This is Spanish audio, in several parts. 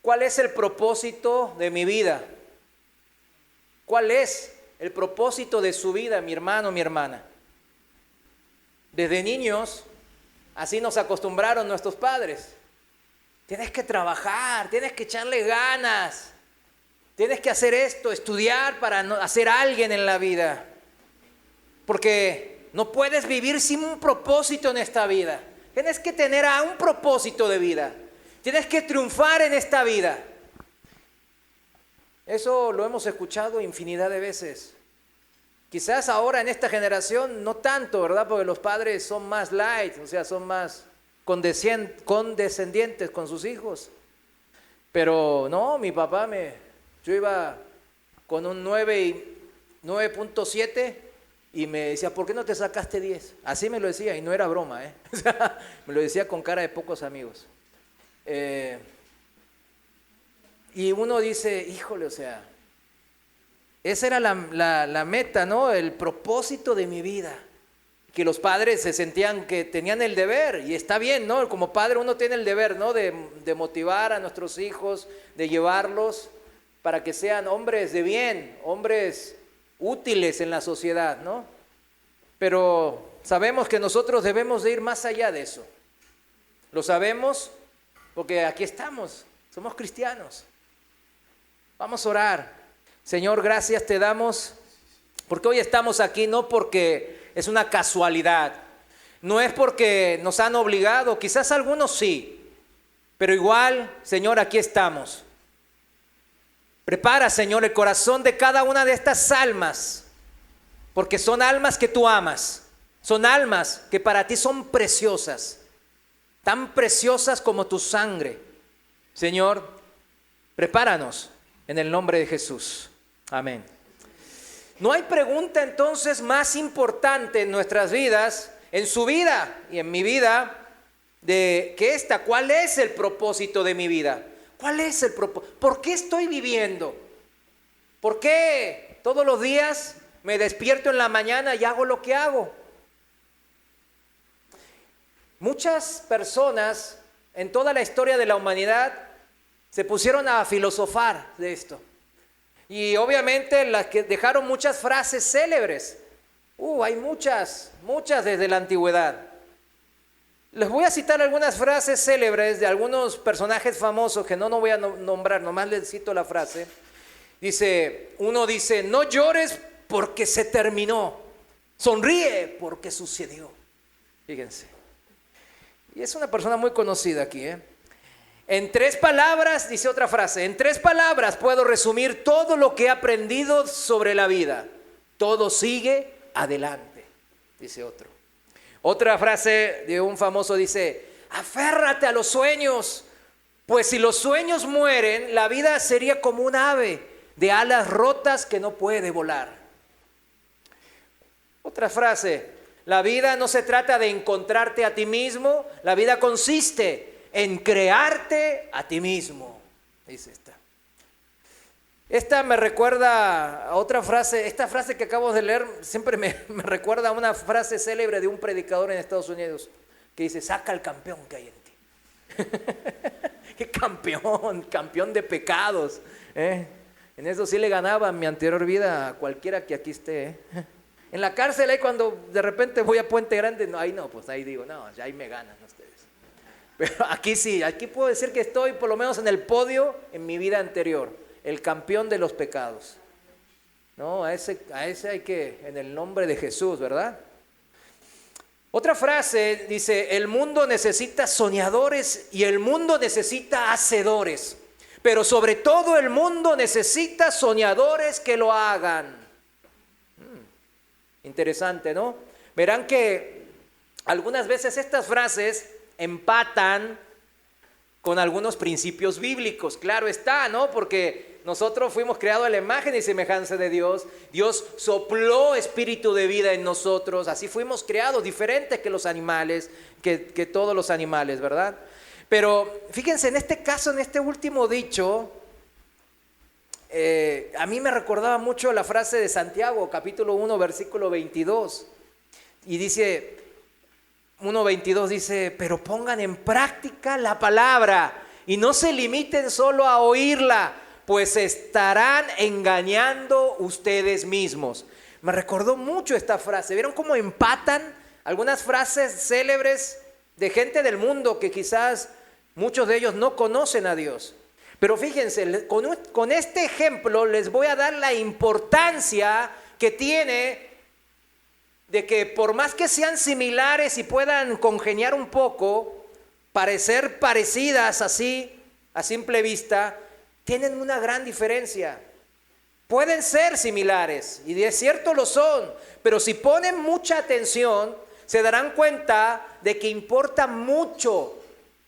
¿Cuál es el propósito de mi vida? ¿Cuál es el propósito de su vida, mi hermano, mi hermana? Desde niños, así nos acostumbraron nuestros padres. Tienes que trabajar, tienes que echarle ganas, tienes que hacer esto, estudiar para hacer alguien en la vida. Porque no puedes vivir sin un propósito en esta vida. Tienes que tener un propósito de vida. Tienes que triunfar en esta vida. Eso lo hemos escuchado infinidad de veces. Quizás ahora en esta generación no tanto, ¿verdad? Porque los padres son más light, o sea, son más condescendientes con sus hijos. Pero no, mi papá yo iba con un 9.7 y me decía, ¿por qué no te sacaste 10? Así me lo decía y no era broma, ¿eh? O sea, me lo decía con cara de pocos amigos. Y uno dice, híjole, o sea, esa era la meta, ¿no? El propósito de mi vida. Que los padres se sentían que tenían el deber, y está bien, ¿no? Como padre uno tiene el deber, ¿no? De motivar a nuestros hijos, de llevarlos para que sean hombres de bien, hombres útiles en la sociedad, ¿no? Pero sabemos que nosotros debemos de ir más allá de eso. Lo sabemos porque aquí estamos, somos cristianos. Vamos a orar. Señor, gracias te damos porque hoy estamos aquí, no porque es una casualidad, no es porque nos han obligado, quizás algunos sí, pero igual, Señor, aquí estamos. Prepara, Señor, el corazón de cada una de estas almas, porque son almas que tú amas, son almas que para ti son preciosas, tan preciosas como tu sangre. Señor, prepáranos en el nombre de Jesús. Amén. No hay pregunta entonces más importante en nuestras vidas, en su vida y en mi vida, que esta. ¿Cuál es el propósito de mi vida? ¿Cuál es el propósito? ¿Por qué estoy viviendo? ¿Por qué todos los días me despierto en la mañana y hago lo que hago? Muchas personas en toda la historia de la humanidad se pusieron a filosofar de esto. Y obviamente las que dejaron muchas frases célebres. Hay muchas desde la antigüedad. Les voy a citar algunas frases célebres de algunos personajes famosos que no voy a nombrar, nomás les cito la frase. Uno dice, no llores porque se terminó, sonríe porque sucedió. Fíjense. Y es una persona muy conocida aquí, ¿eh? En 3 palabras, dice otra frase, en 3 palabras puedo resumir todo lo que he aprendido sobre la vida. Todo sigue adelante, dice otro. Otra frase de un famoso dice, aférrate a los sueños, pues si los sueños mueren, la vida sería como un ave de alas rotas que no puede volar. Otra frase, la vida no se trata de encontrarte a ti mismo, la vida consiste en crearte a ti mismo, dice esta. Esta me recuerda a otra frase, esta frase que acabo de leer siempre me recuerda a una frase célebre de un predicador en Estados Unidos que dice, saca al campeón que hay en ti. ¡Qué campeón de pecados! En eso sí le ganaba en mi anterior vida a cualquiera que aquí esté. En la cárcel ahí cuando de repente voy a Puente Grande, pues ahí digo, ya ahí me ganan ustedes. Pero aquí sí, aquí puedo decir que estoy por lo menos en el podio en mi vida anterior, el campeón de los pecados. No, a ese hay que, en el nombre de Jesús, ¿verdad? Otra frase dice, el mundo necesita soñadores y el mundo necesita hacedores, pero sobre todo el mundo necesita soñadores que lo hagan. Interesante, ¿no? Verán que algunas veces estas frases empatan con algunos principios bíblicos, claro está, ¿no? Porque nosotros fuimos creados a la imagen y semejanza de Dios. Dios sopló espíritu de vida en nosotros, así fuimos creados, diferentes que los animales, que todos los animales, ¿verdad? Pero fíjense, en este caso, en este último dicho, a mí me recordaba mucho la frase de Santiago, capítulo 1, versículo 22, y dice... 1:22 dice, pero pongan en práctica la palabra Y no se limiten solo a oírla, pues estarán engañando ustedes mismos. Me recordó mucho esta frase. ¿Vieron cómo empatan algunas frases célebres de gente del mundo que quizás muchos de ellos no conocen a Dios? Pero fíjense, con este ejemplo les voy a dar la importancia que tiene de que por más que sean similares y puedan congeniar un poco, parecer parecidas así a simple vista, tienen una gran diferencia. Pueden ser similares, y de cierto lo son, pero si ponen mucha atención, se darán cuenta de que importa mucho.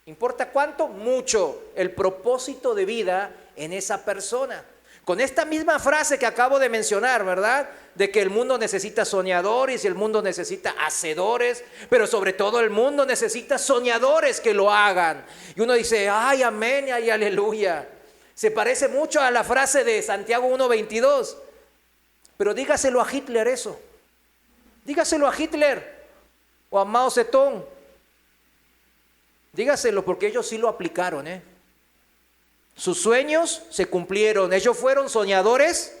¿Importa cuánto? Mucho el propósito de vida en esa persona. Con esta misma frase que acabo de mencionar, ¿verdad? De que el mundo necesita soñadores y el mundo necesita hacedores, pero sobre todo el mundo necesita soñadores que lo hagan. Y uno dice, ay, amén y ay, aleluya. Se parece mucho a la frase de Santiago 1:22. Pero dígaselo a Hitler eso. Dígaselo a Hitler o a Mao Zedong. Dígaselo porque ellos sí lo aplicaron, ¿eh? Sus sueños se cumplieron. Ellos fueron soñadores,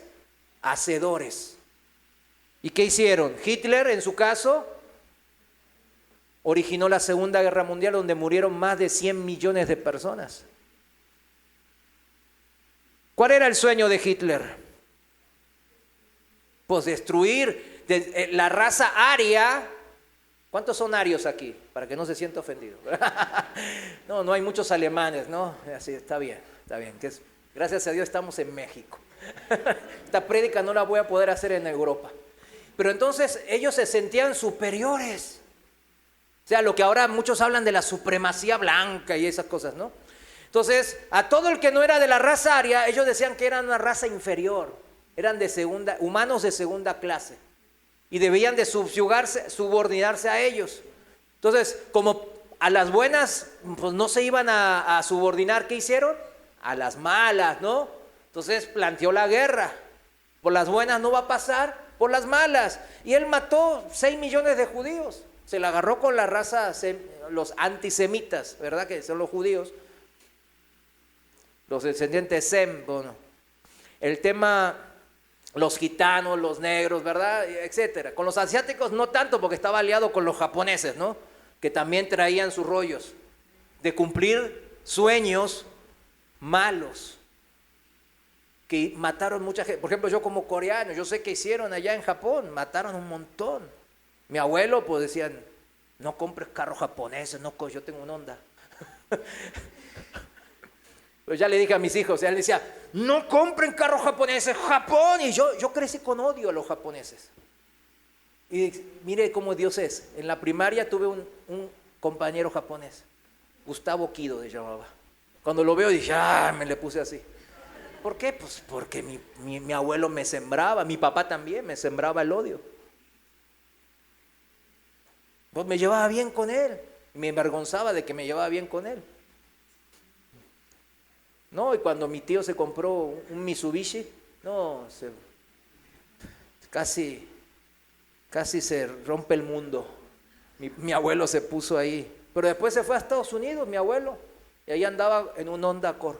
hacedores. ¿Y qué hicieron? Hitler, en su caso, originó la Segunda Guerra Mundial, donde murieron más de 100 millones de personas. ¿Cuál era el sueño de Hitler? Pues destruir la raza aria. ¿Cuántos son arios aquí? Para que no se sienta ofendido. No hay muchos alemanes, ¿no? Así, está bien. Gracias a Dios estamos en México. Esta prédica no la voy a poder hacer en Europa. Pero entonces ellos se sentían superiores. O sea, lo que ahora muchos hablan de la supremacía blanca y esas cosas, ¿no? Entonces, a todo el que no era de la raza aria, ellos decían que eran una raza inferior. Eran humanos de segunda clase. Y debían de subordinarse a ellos. Entonces, como a las buenas, pues no se iban a subordinar, ¿qué hicieron? A las malas, ¿no? Entonces planteó la guerra. Por las buenas no va a pasar, por las malas. Y él mató 6 millones de judíos. Se la agarró con la raza, los antisemitas, ¿verdad? Que son los judíos. Los descendientes de Sem, bueno. El tema, los gitanos, los negros, ¿verdad? Etcétera. Con los asiáticos no tanto, porque estaba aliado con los japoneses, ¿no? Que también traían sus rollos de cumplir sueños malos, que mataron mucha gente. Por ejemplo, yo como coreano, yo sé que hicieron allá en Japón, mataron un montón. Mi abuelo, pues decían, no compres carros japoneses, no, yo tengo un Honda. Pues ya le dije a mis hijos, él decía, no compren carros japoneses, Japón. Y yo crecí con odio a los japoneses. Y mire cómo Dios es. En la primaria tuve un compañero japonés, Gustavo Kido se llamaba. Cuando lo veo dije, me le puse así. ¿Por qué? Pues porque mi abuelo me sembraba, mi papá también me sembraba el odio. Pues me llevaba bien con él. Me avergonzaba de que me llevaba bien con él. No, y cuando mi tío se compró un Mitsubishi, casi se rompe el mundo. Mi abuelo se puso ahí. Pero después se fue a Estados Unidos, mi abuelo. Y ahí andaba en un Honda Accord.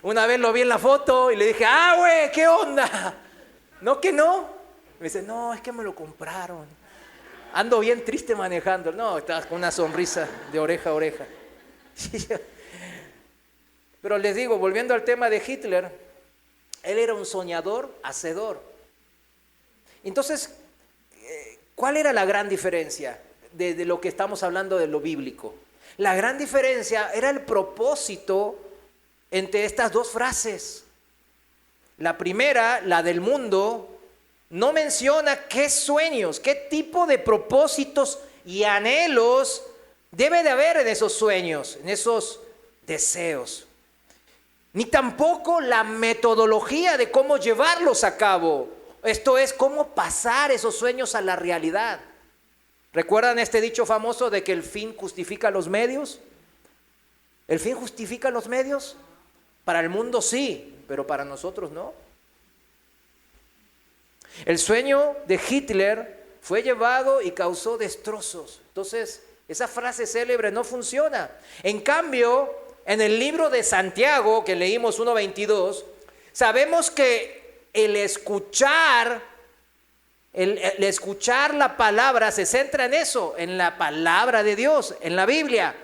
Una vez lo vi en la foto y le dije, güey, ¿qué onda? No, que no. Me dice, no, es que me lo compraron. Ando bien triste manejando. No, estaba con una sonrisa de oreja a oreja. Pero les digo, volviendo al tema de Hitler, él era un soñador, hacedor. Entonces, ¿cuál era la gran diferencia de lo que estamos hablando de lo bíblico? La gran diferencia era el propósito entre estas dos frases. La primera, la del mundo, no menciona qué sueños, qué tipo de propósitos y anhelos debe de haber en esos sueños, en esos deseos. Ni tampoco la metodología de cómo llevarlos a cabo. Esto es, cómo pasar esos sueños a la realidad. ¿Recuerdan este dicho famoso de que el fin justifica los medios? ¿El fin justifica los medios? Para el mundo sí, pero para nosotros no. El sueño de Hitler fue llevado y causó destrozos. Entonces, Esa frase célebre no funciona. En cambio, en el libro de Santiago, que leímos 1:22, sabemos que el escuchar la palabra se centra en eso, en la palabra de Dios, en la Biblia,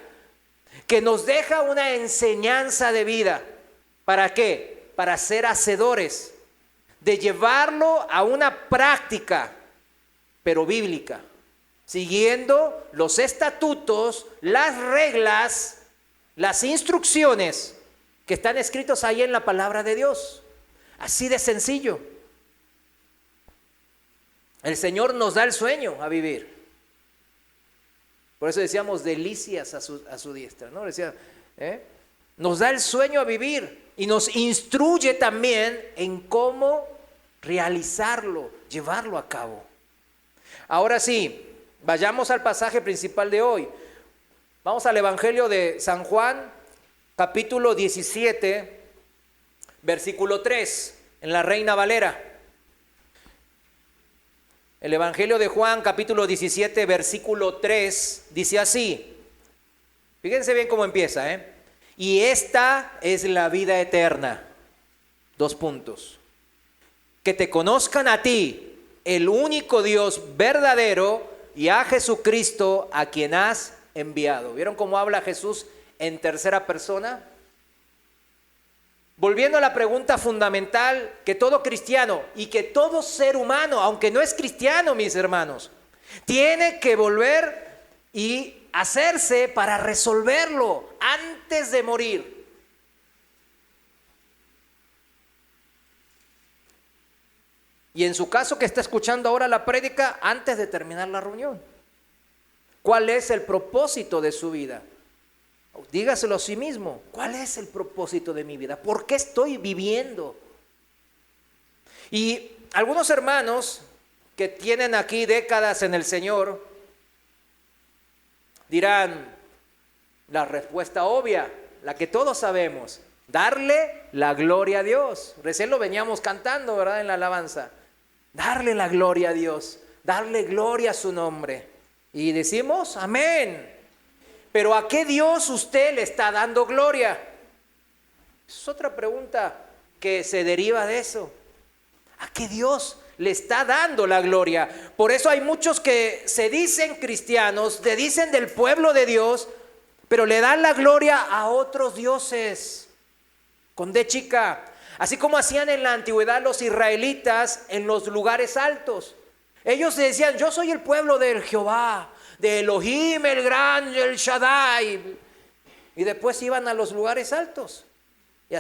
que nos deja una enseñanza de vida. ¿Para qué? Para ser hacedores, de llevarlo a una práctica, pero bíblica, siguiendo los estatutos, las reglas, las instrucciones que están escritos ahí en la palabra de Dios. Así de sencillo. El Señor nos da el sueño a vivir. Por eso decíamos delicias a su diestra, ¿no? Decía, nos da el sueño a vivir y nos instruye también en cómo realizarlo, llevarlo a cabo. Ahora sí, vayamos al pasaje principal de hoy. Vamos al Evangelio de San Juan, capítulo 17, versículo 3, en la Reina Valera. El Evangelio de Juan, capítulo 17, versículo 3, dice así. Fíjense bien cómo empieza, Y esta es la vida eterna. 2 puntos. Que te conozcan a ti, el único Dios verdadero, y a Jesucristo, a quien has enviado. ¿Vieron cómo habla Jesús en tercera persona? Volviendo a la pregunta fundamental que todo cristiano y que todo ser humano, aunque no es cristiano, mis hermanos, tiene que volver y hacerse para resolverlo antes de morir. Y en su caso que está escuchando ahora la prédica, antes de terminar la reunión. ¿Cuál es el propósito de su vida? Dígaselo a sí mismo. ¿Cuál es el propósito de mi vida? ¿Por qué estoy viviendo? Y algunos hermanos que tienen aquí décadas en el Señor dirán la respuesta obvia, la que todos sabemos: darle la gloria a Dios. Recién lo veníamos cantando, ¿verdad? En la alabanza. Darle la gloria a Dios, darle gloria a su nombre. Y decimos amén. Pero ¿a qué Dios usted le está dando gloria? Es otra pregunta que se deriva de eso. ¿A qué Dios le está dando la gloria? Por eso hay muchos que se dicen cristianos, se dicen del pueblo de Dios, pero le dan la gloria a otros dioses, con D chica. Así como hacían en la antigüedad los israelitas en los lugares altos. Ellos decían: yo soy el pueblo del Jehová, de Elohim, el gran, el Shaddai. Y después iban a los lugares altos y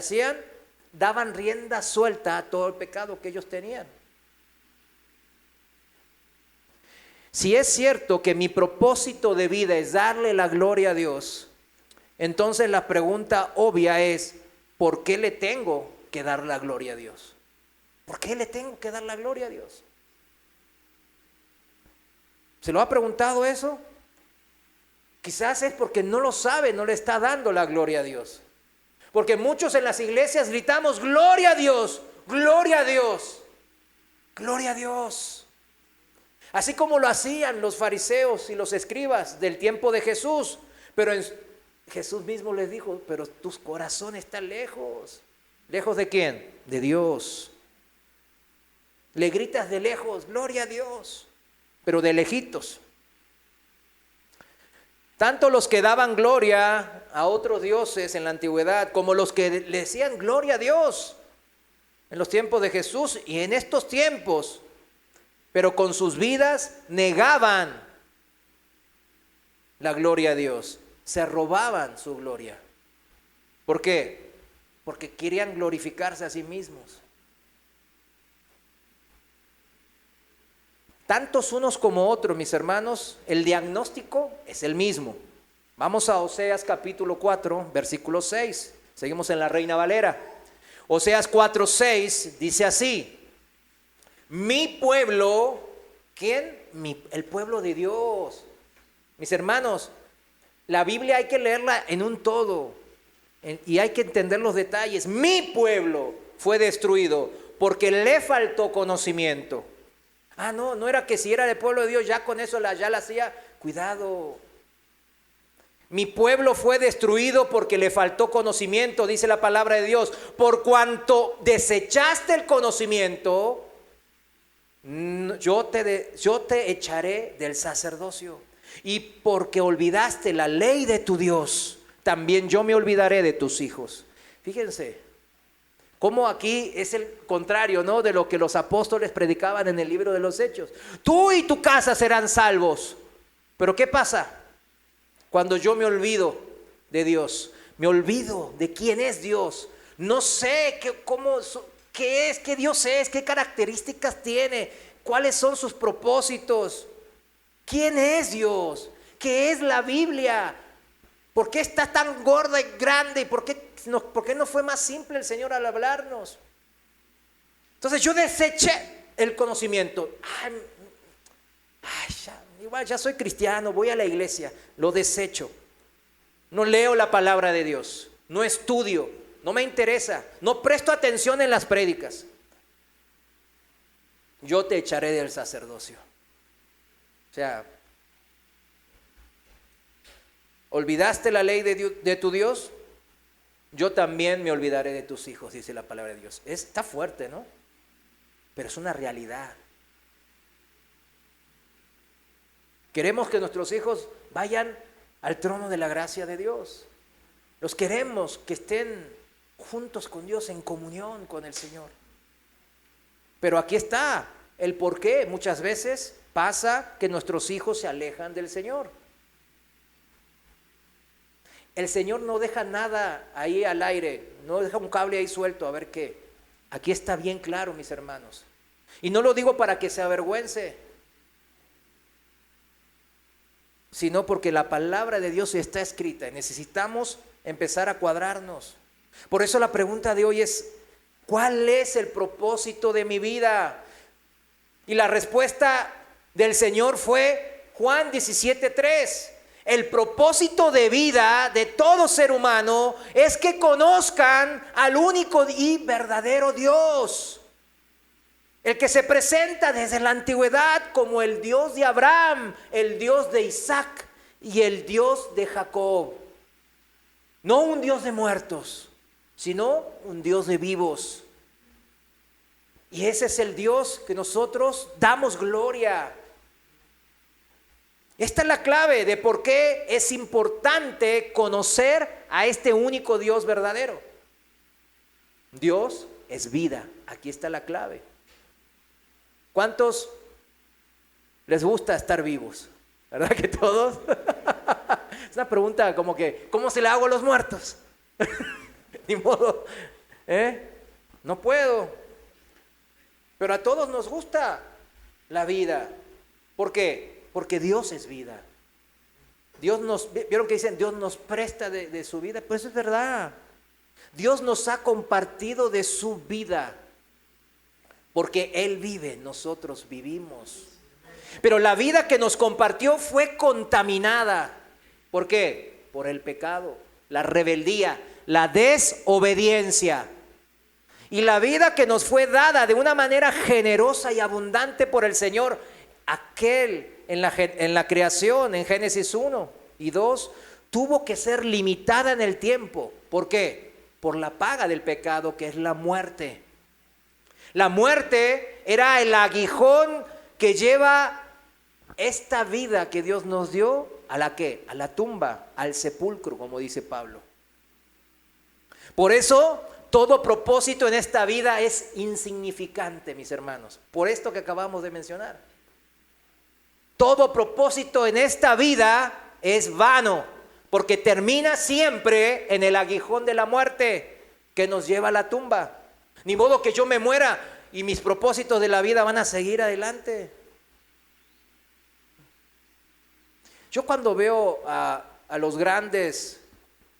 daban rienda suelta a todo el pecado que ellos tenían. Si es cierto que mi propósito de vida es darle la gloria a Dios, entonces la pregunta obvia es: ¿por qué le tengo que dar la gloria a Dios? ¿Por qué le tengo que dar la gloria a Dios? ¿Se lo ha preguntado eso? Quizás es porque no lo sabe, no le está dando la gloria a Dios. Porque muchos en las iglesias gritamos: gloria a Dios, gloria a Dios, gloria a Dios. Así como lo hacían los fariseos y los escribas del tiempo de Jesús. Pero Jesús mismo les dijo: pero tus corazones están lejos. ¿Lejos de quién? De Dios. Le gritas de lejos: gloria a Dios, pero de lejitos. Tanto los que daban gloria a otros dioses en la antigüedad, como los que le decían gloria a Dios en los tiempos de Jesús y en estos tiempos, pero con sus vidas negaban la gloria a Dios, se robaban su gloria. ¿Por qué? Porque querían glorificarse a sí mismos. Tantos unos como otros, mis hermanos, el diagnóstico es el mismo. Vamos a Oseas capítulo 4, versículo 6. Seguimos en la Reina Valera. Oseas 4, 6 dice así: mi pueblo, ¿quién? El pueblo de Dios. Mis hermanos, la Biblia hay que leerla en un todo y hay que entender los detalles. Mi pueblo fue destruido porque le faltó conocimiento. No era que si era del pueblo de Dios ya con eso ya la hacía. Cuidado, Mi pueblo fue destruido porque le faltó conocimiento, dice la palabra de Dios. Por cuanto desechaste el conocimiento, yo te echaré del sacerdocio. Y porque olvidaste la ley de tu Dios, también yo me olvidaré de tus hijos. Fíjense cómo aquí es el contrario, ¿no?, de lo que los apóstoles predicaban en el libro de los Hechos. Tú y tu casa serán salvos. Pero ¿qué pasa cuando yo me olvido de Dios? Me olvido de quién es Dios. No sé qué Dios es, qué características tiene, cuáles son sus propósitos. ¿Quién es Dios? ¿Qué es la Biblia? ¿Por qué está tan gorda y grande? ¿Y por qué no fue más simple el Señor al hablarnos? Entonces yo deseché el conocimiento. Igual ya soy cristiano, voy a la iglesia. Lo desecho. No leo la palabra de Dios. No estudio. No me interesa. No presto atención en las prédicas. Yo te echaré del sacerdocio. O sea, ¿olvidaste la ley de tu Dios? Yo también me olvidaré de tus hijos, dice la palabra de Dios. Está fuerte, ¿no? Pero es una realidad. Queremos que nuestros hijos vayan al trono de la gracia de Dios. Los queremos que estén juntos con Dios, en comunión con el Señor. Pero aquí está el por qué muchas veces pasa que nuestros hijos se alejan del Señor. El Señor no deja nada ahí al aire, no deja un cable ahí suelto a ver qué. Aquí está bien claro, mis hermanos. Y no lo digo para que se avergüence, sino porque la palabra de Dios está escrita y necesitamos empezar a cuadrarnos. Por eso la pregunta de hoy es: ¿cuál es el propósito de mi vida? Y la respuesta del Señor fue Juan 17:3. El propósito de vida de todo ser humano es que conozcan al único y verdadero Dios, el que se presenta desde la antigüedad como el Dios de Abraham, el Dios de Isaac y el Dios de Jacob. No un Dios de muertos, sino un Dios de vivos. Y ese es el Dios que nosotros damos gloria. Esta es la clave de por qué es importante conocer a este único Dios verdadero. Dios es vida. Aquí está la clave. ¿Cuántos les gusta estar vivos? ¿Verdad que todos? Es una pregunta como que, ¿cómo se la hago a los muertos? Ni modo, no puedo. Pero a todos nos gusta la vida. ¿Por qué? Porque Dios es vida. ¿Vieron que dicen? Dios nos presta de su vida. Pues es verdad. Dios nos ha compartido de su vida. Porque Él vive, nosotros vivimos. Pero la vida que nos compartió fue contaminada. ¿Por qué? Por el pecado, la rebeldía, la desobediencia. Y la vida que nos fue dada de una manera generosa y abundante por el Señor, aquel en la creación, en Génesis 1 y 2, tuvo que ser limitada en el tiempo. ¿Por qué? Por la paga del pecado, que es la muerte. La muerte era el aguijón que lleva esta vida que Dios nos dio a la ¿qué? A la tumba, al sepulcro, como dice Pablo. Por eso todo propósito en esta vida es insignificante, mis hermanos, por esto que acabamos de mencionar. Todo propósito en esta vida es vano, porque termina siempre en el aguijón de la muerte que nos lleva a la tumba. Ni modo que yo me muera y mis propósitos de la vida van a seguir adelante. Yo cuando veo a los grandes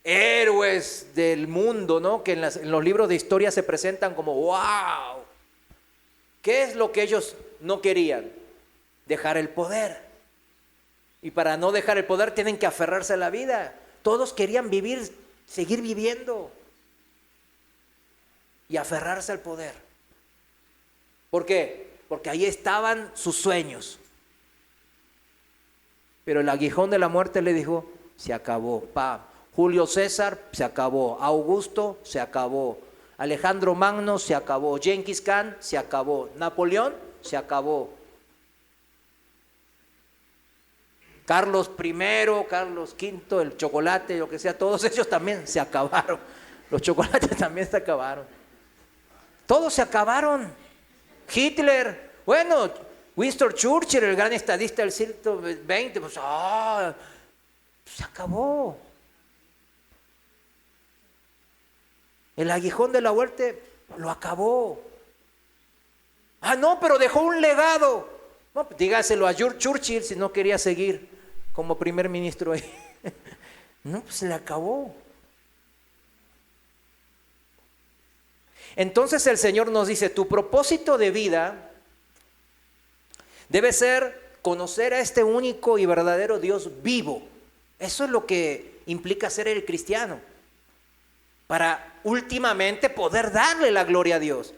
héroes del mundo, ¿no?, que en los libros de historia se presentan como wow, ¿qué es lo que ellos no querían? Dejar el poder. Y para no dejar el poder tienen que aferrarse a la vida. Todos querían vivir, seguir viviendo y aferrarse al poder. ¿Por qué? Porque ahí estaban sus sueños. Pero el aguijón de la muerte le dijo: se acabó. Julio César, se acabó. Augusto, se acabó. Alejandro Magno, se acabó. Genghis Khan, se acabó. Napoleón, se acabó. Carlos I, Carlos V, el chocolate, lo que sea, todos ellos también se acabaron. Los chocolates también se acabaron. Todos se acabaron. Hitler, bueno, Winston Churchill, el gran estadista del siglo XX, pues, se acabó. El aguijón de la muerte lo acabó. No, pero dejó un legado. No, pues dígaselo a George Churchill si no quería seguir como primer ministro ahí. No, pues se le acabó. Entonces el Señor nos dice, tu propósito de vida debe ser conocer a este único y verdadero Dios vivo. Eso es lo que implica ser el cristiano. Para últimamente poder darle la gloria a Dios.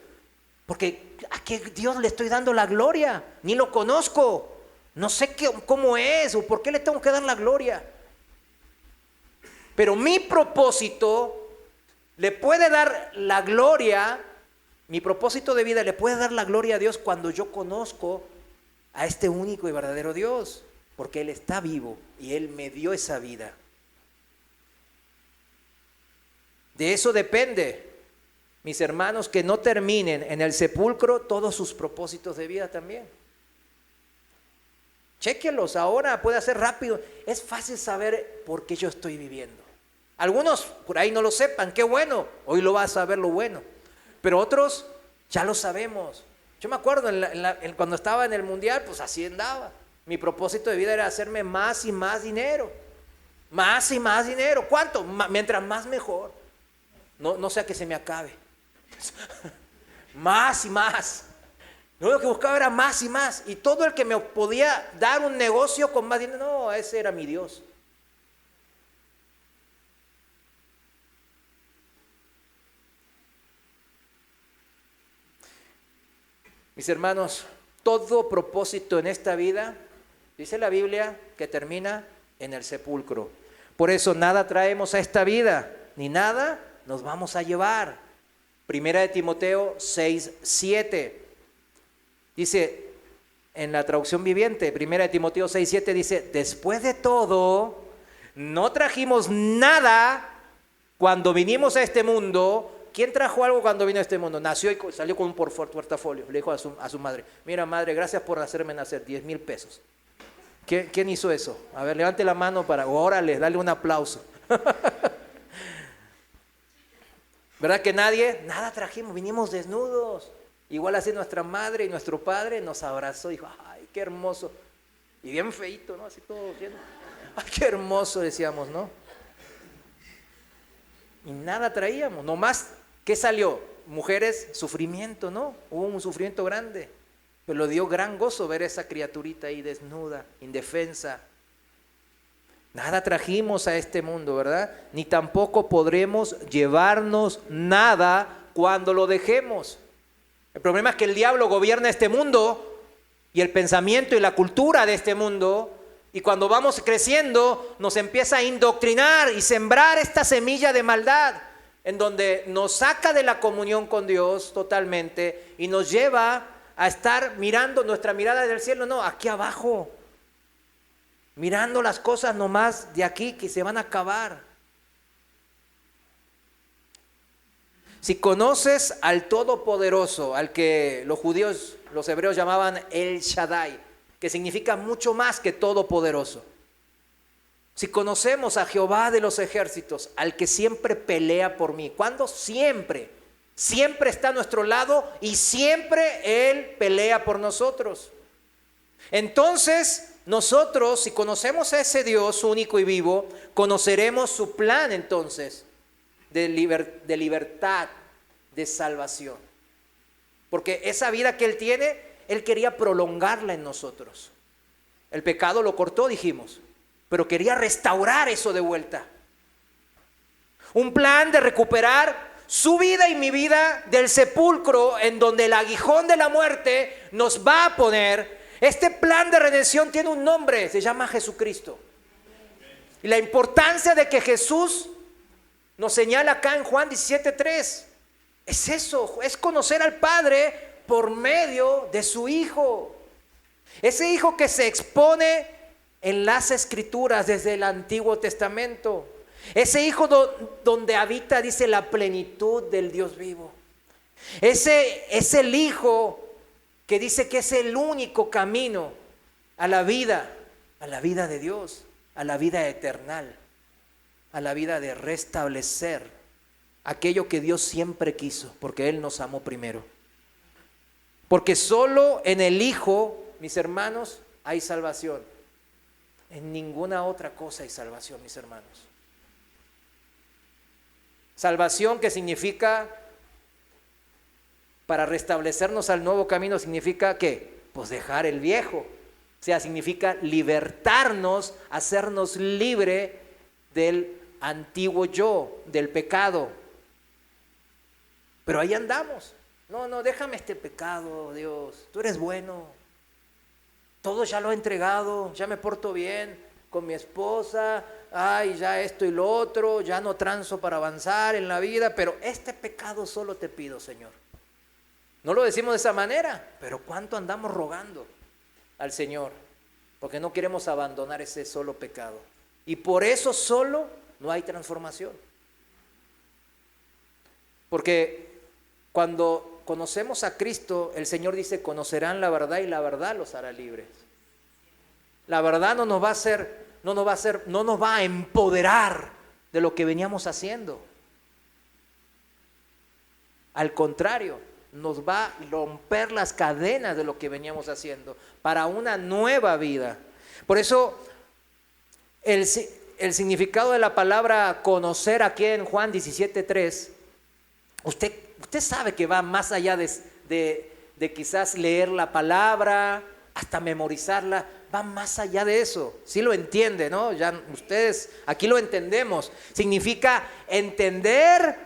Porque ¿a qué Dios le estoy dando la gloria? Ni lo conozco. No sé cómo es o por qué le tengo que dar la gloria. Pero mi propósito le puede dar la gloria, mi propósito de vida le puede dar la gloria a Dios cuando yo conozco a este único y verdadero Dios. Porque Él está vivo y Él me dio esa vida. De eso depende, mis hermanos, que no terminen en el sepulcro todos sus propósitos de vida también. Chéquenlos ahora, puede ser rápido. Es fácil saber por qué yo estoy viviendo. Algunos por ahí no lo sepan, qué bueno, hoy lo vas a saber lo bueno. Pero otros ya lo sabemos. Yo me acuerdo cuando estaba en el mundial, pues así andaba. Mi propósito de vida era hacerme más y más dinero. Más y más dinero. ¿Cuánto? Mientras más mejor. No sea que se me acabe. Más y más. Lo que buscaba era más y más. Y todo el que me podía dar un negocio con más dinero, no, ese era mi Dios. Mis hermanos, todo propósito en esta vida, dice la Biblia, que termina en el sepulcro. Por eso nada traemos a esta vida, ni nada nos vamos a llevar. Primera de Timoteo 6:7. Dice en la traducción viviente, Primera de Timoteo 6:7 dice, después de todo, no trajimos nada cuando vinimos a este mundo. ¿Quién trajo algo cuando vino a este mundo? Nació y salió con un portafolio. Le dijo a su madre, mira madre, gracias por hacerme nacer, 10,000 pesos. ¿Quién hizo eso? A ver, levante la mano órale, dale un aplauso. ¿Verdad que nadie? Nada trajimos, vinimos desnudos. Igual así nuestra madre y nuestro padre nos abrazó y dijo, ay, qué hermoso. Y bien feíto, ¿no? Así todo lleno. Ay, qué hermoso, decíamos, ¿no? Y nada traíamos, nomás, ¿qué salió? Mujeres, sufrimiento, ¿no? Hubo un sufrimiento grande. Pero lo dio gran gozo ver esa criaturita ahí desnuda, indefensa. Nada trajimos a este mundo, ¿verdad? Ni tampoco podremos llevarnos nada cuando lo dejemos. El problema es que el diablo gobierna este mundo y el pensamiento y la cultura de este mundo, y cuando vamos creciendo nos empieza a indoctrinar y sembrar esta semilla de maldad en donde nos saca de la comunión con Dios totalmente y nos lleva a estar mirando nuestra mirada del cielo, no, aquí abajo. Mirando las cosas nomás de aquí que se van a acabar. Si conoces al Todopoderoso, al que los judíos, los hebreos llamaban El Shaddai, que significa mucho más que Todopoderoso. Si conocemos a Jehová de los ejércitos, al que siempre pelea por mí. ¿Cuándo? Siempre. Siempre está a nuestro lado y siempre Él pelea por nosotros. Entonces, nosotros, si conocemos a ese Dios único y vivo, conoceremos su plan entonces de libertad, de salvación. Porque esa vida que Él tiene, Él quería prolongarla en nosotros. El pecado lo cortó, dijimos, pero quería restaurar eso de vuelta. Un plan de recuperar su vida y mi vida del sepulcro en donde el aguijón de la muerte nos va a poner. Este plan de redención tiene un nombre, se llama Jesucristo. Y la importancia de que Jesús nos señala acá en Juan 17:3 es eso, es conocer al Padre por medio de su Hijo. Ese Hijo que se expone en las Escrituras desde el Antiguo Testamento. Ese Hijo donde habita, dice, la plenitud del Dios vivo. Ese es el Hijo que dice que es el único camino a la vida de Dios, a la vida eterna, a la vida de restablecer aquello que Dios siempre quiso, porque Él nos amó primero. Porque solo en el Hijo, mis hermanos, hay salvación. En ninguna otra cosa hay salvación, mis hermanos. Salvación que significa, para restablecernos al nuevo camino, significa ¿qué? Pues dejar el viejo. O sea, significa libertarnos, hacernos libre del antiguo yo, del pecado. Pero ahí andamos. No, déjame este pecado, Dios. Tú eres bueno. Todo ya lo he entregado, ya me porto bien con mi esposa. Ay, ya esto y lo otro, ya no transo para avanzar en la vida. Pero este pecado solo te pido, Señor. No lo decimos de esa manera, pero ¿cuánto andamos rogando al Señor? Porque no queremos abandonar ese solo pecado. Y por eso solo no hay transformación. Porque cuando conocemos a Cristo, el Señor dice, conocerán la verdad y la verdad los hará libres. La verdad no nos va a empoderar de lo que veníamos haciendo. Al contrario, nos va a romper las cadenas de lo que veníamos haciendo para una nueva vida. Por eso el significado de la palabra conocer aquí en Juan 17:3, usted sabe que va más allá de quizás leer la palabra, hasta memorizarla, va más allá de eso. Sí lo entiende, ¿no? Ya ustedes aquí lo entendemos. Significa entender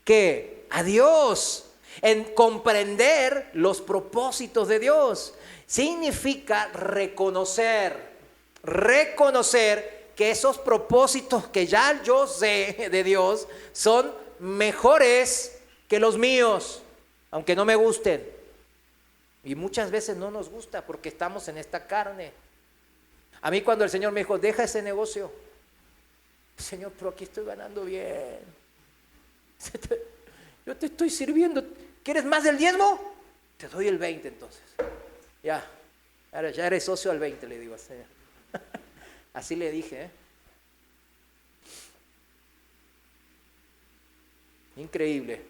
que a Dios, en comprender los propósitos de Dios. Significa reconocer que esos propósitos que ya yo sé de Dios son mejores que los míos, aunque no me gusten. Y muchas veces no nos gusta porque estamos en esta carne. A mí cuando el Señor me dijo, deja ese negocio, Señor, pero aquí estoy ganando bien. Yo te estoy sirviendo. ¿Quieres más del diezmo? Te doy el 20 entonces. Ya eres socio al 20, le digo al Señor. Así le dije, ¿eh? Increíble.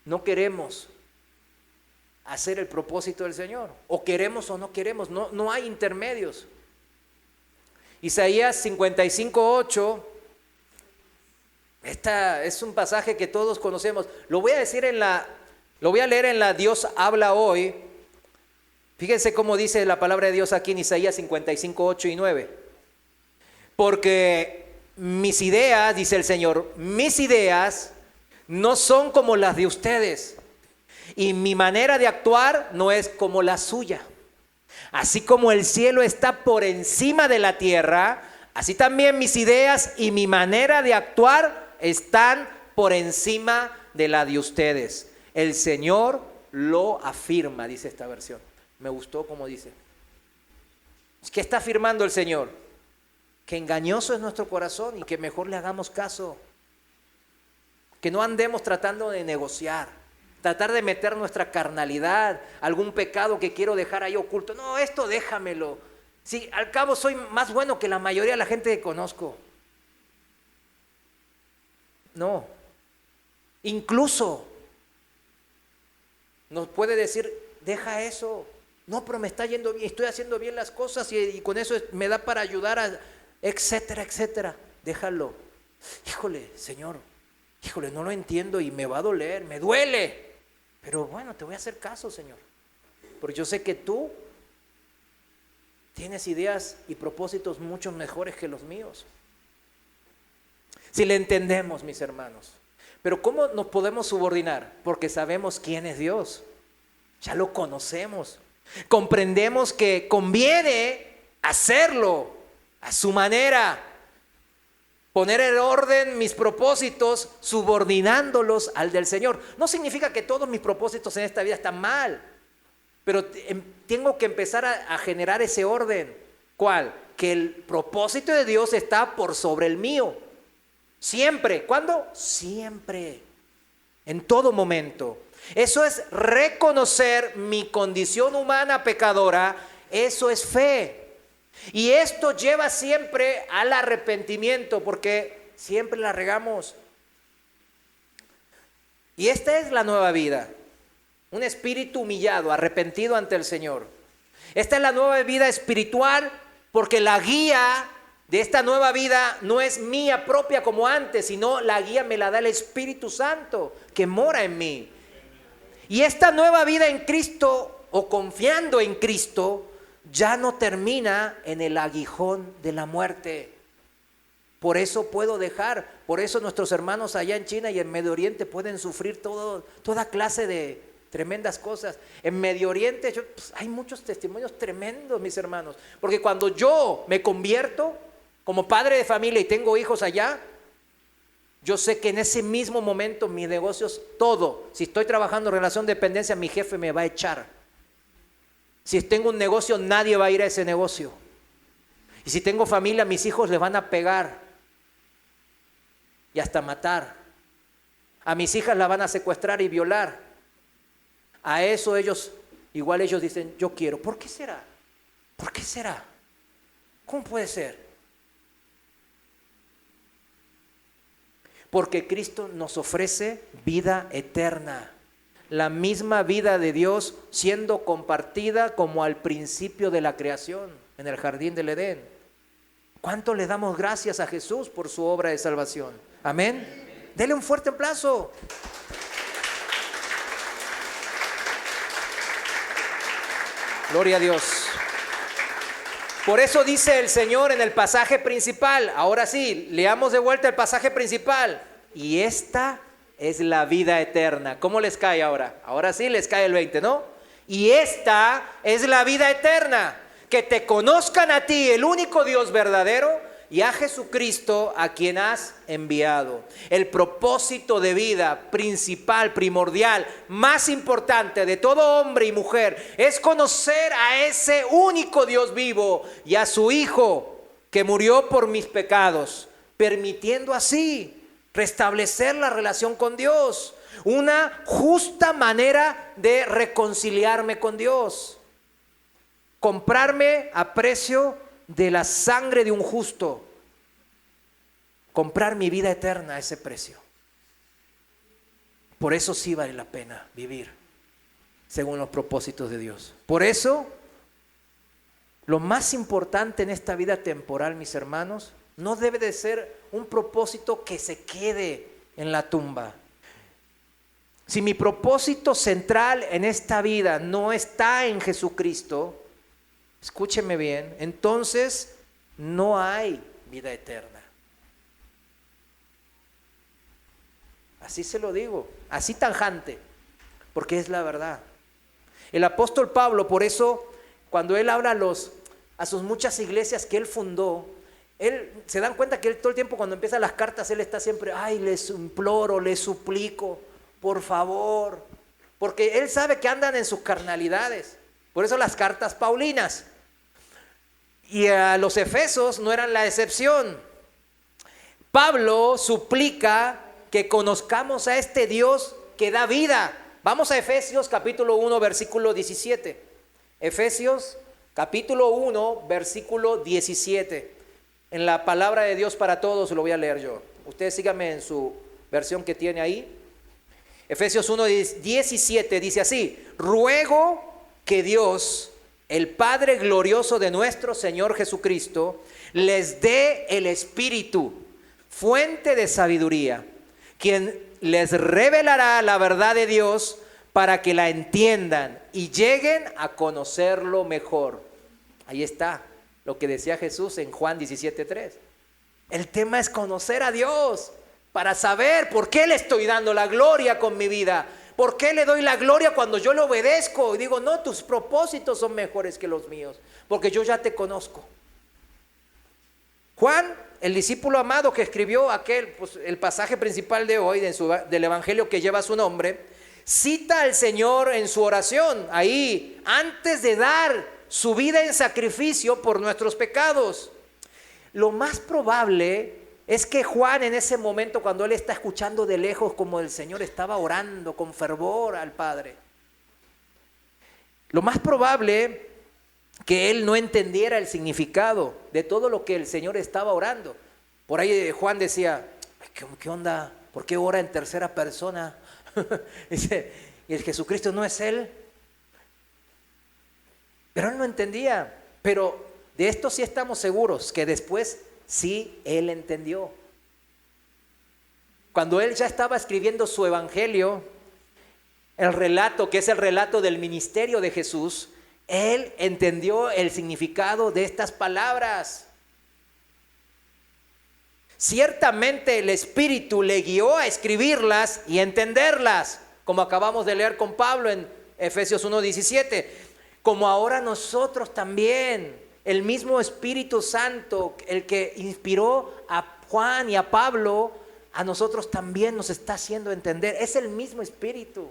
No queremos hacer el propósito del Señor. O queremos o no queremos. No hay intermedios. Isaías 55:8. Es un pasaje que todos conocemos. Lo voy a leer en la Dios habla hoy. Fíjense cómo dice la palabra de Dios aquí en Isaías 55:8 y 9. Porque mis ideas, dice el Señor, mis ideas no son como las de ustedes. Y mi manera de actuar no es como la suya. Así como el cielo está por encima de la tierra, así también mis ideas y mi manera de actuar están por encima de la de ustedes. El Señor lo afirma, dice esta versión. Me gustó como dice. ¿Qué está afirmando el Señor? Que engañoso es nuestro corazón y que mejor le hagamos caso. Que no andemos tratando de negociar, tratar de meter nuestra carnalidad, algún pecado que quiero dejar ahí oculto. No, esto déjamelo. Sí, al cabo soy más bueno que la mayoría de la gente que conozco. No. Incluso nos puede decir, deja eso. No, pero me está yendo bien, estoy haciendo bien las cosas y con eso me da para ayudar a, etcétera, etcétera. Déjalo. Híjole, Señor, no lo entiendo y me va a doler, me duele. Pero bueno, te voy a hacer caso, Señor. Porque yo sé que tú tienes ideas y propósitos mucho mejores que los míos. Si le entendemos, mis hermanos. Pero ¿cómo nos podemos subordinar? Porque sabemos quién es Dios. Ya lo conocemos. Comprendemos que conviene hacerlo a su manera. Poner en orden mis propósitos subordinándolos al del Señor. No significa que todos mis propósitos en esta vida están mal, pero tengo que empezar a generar ese orden. ¿Cuál? Que el propósito de Dios está por sobre el mío. Siempre. ¿Cuándo? Siempre. En todo momento. Eso es reconocer mi condición humana pecadora. Eso es fe. Y esto lleva siempre al arrepentimiento, porque siempre la regamos. Y esta es la nueva vida. Un espíritu humillado, arrepentido ante el Señor. Esta es la nueva vida espiritual, porque la guía de esta nueva vida no es mía propia como antes, sino la guía me la da el Espíritu Santo que mora en mí. Y esta nueva vida en Cristo, o confiando en Cristo, ya no termina en el aguijón de la muerte. Por eso puedo dejar, por eso nuestros hermanos allá en China y en Medio Oriente pueden sufrir toda clase de tremendas cosas. En Medio Oriente hay muchos testimonios tremendos, mis hermanos, porque cuando yo me convierto como padre de familia y tengo hijos allá, yo sé que en ese mismo momento mis negocios, todo, si estoy trabajando en relación de dependencia, mi jefe me va a echar. Si tengo un negocio, nadie va a ir a ese negocio. Y si tengo familia, mis hijos les van a pegar y hasta matar. A mis hijas las van a secuestrar y violar. A eso ellos dicen, yo quiero. ¿Por qué será? ¿Por qué será? ¿Cómo puede ser? Porque Cristo nos ofrece vida eterna. La misma vida de Dios siendo compartida como al principio de la creación, en el jardín del Edén. ¿Cuánto le damos gracias a Jesús por su obra de salvación? Amén. Dele un fuerte aplauso. Gloria a Dios. Por eso dice el Señor en el pasaje principal. Ahora sí, leamos de vuelta el pasaje principal. Y esta es la vida eterna. ¿Cómo les cae ahora? Ahora sí les cae el 20, ¿no? Y esta es la vida eterna, que te conozcan a ti, el único Dios verdadero, y a Jesucristo, a quien has enviado. El propósito de vida principal, primordial, más importante de todo hombre y mujer es conocer a ese único Dios vivo y a su Hijo que murió por mis pecados, permitiendo así restablecer la relación con Dios, una justa manera de reconciliarme con Dios, comprarme a precio de la sangre de un justo, comprar mi vida eterna a ese precio. Por eso sí vale la pena vivir según los propósitos de Dios. Por eso, lo más importante en esta vida temporal, mis hermanos, no debe de ser un propósito que se quede en la tumba. Si mi propósito central en esta vida no está en Jesucristo, escúcheme bien, entonces no hay vida eterna. Así se lo digo, así tajante, porque es la verdad. El apóstol Pablo, por eso, cuando él habla a sus muchas iglesias que él fundó, él se dan cuenta que él todo el tiempo cuando empieza las cartas, él está siempre, les imploro, les suplico, por favor, porque él sabe que andan en sus carnalidades. Por eso las cartas paulinas. Y a los efesios no eran la excepción. Pablo suplica que conozcamos a este Dios que da vida. Vamos a Efesios capítulo 1, versículo 17. Efesios capítulo 1, versículo 17. En la palabra de Dios para todos lo voy a leer yo. Ustedes síganme en su versión que tiene ahí. Efesios 1, 17 dice así: ruego que Dios, el Padre glorioso de nuestro Señor Jesucristo, les dé el Espíritu, fuente de sabiduría, quien les revelará la verdad de Dios para que la entiendan y lleguen a conocerlo mejor. Ahí está lo que decía Jesús en Juan 17:3. El tema es conocer a Dios para saber por qué le estoy dando la gloria con mi vida. ¿Por qué le doy la gloria cuando yo le obedezco? Y digo, no, tus propósitos son mejores que los míos, porque yo ya te conozco. Juan, el discípulo amado que escribió el pasaje principal de hoy del evangelio que lleva su nombre, cita al Señor en su oración, ahí, antes de dar su vida en sacrificio por nuestros pecados. Lo más probable es que Juan en ese momento, cuando él está escuchando de lejos como el Señor estaba orando con fervor al Padre, lo más probable que él no entendiera el significado de todo lo que el Señor estaba orando. Por ahí Juan decía, ¿qué onda? ¿Por qué ora en tercera persona? Dice, ¿y el Jesucristo no es Él? Pero él no entendía. Pero de esto sí estamos seguros, que después sí él entendió. Cuando él ya estaba escribiendo su evangelio, el relato, que es el relato del ministerio de Jesús, él entendió el significado de estas palabras. Ciertamente el Espíritu le guió a escribirlas y entenderlas, como acabamos de leer con Pablo en Efesios 1:17, como ahora nosotros también, el mismo Espíritu Santo, el que inspiró a Juan y a Pablo, a nosotros también nos está haciendo entender. Es el mismo Espíritu.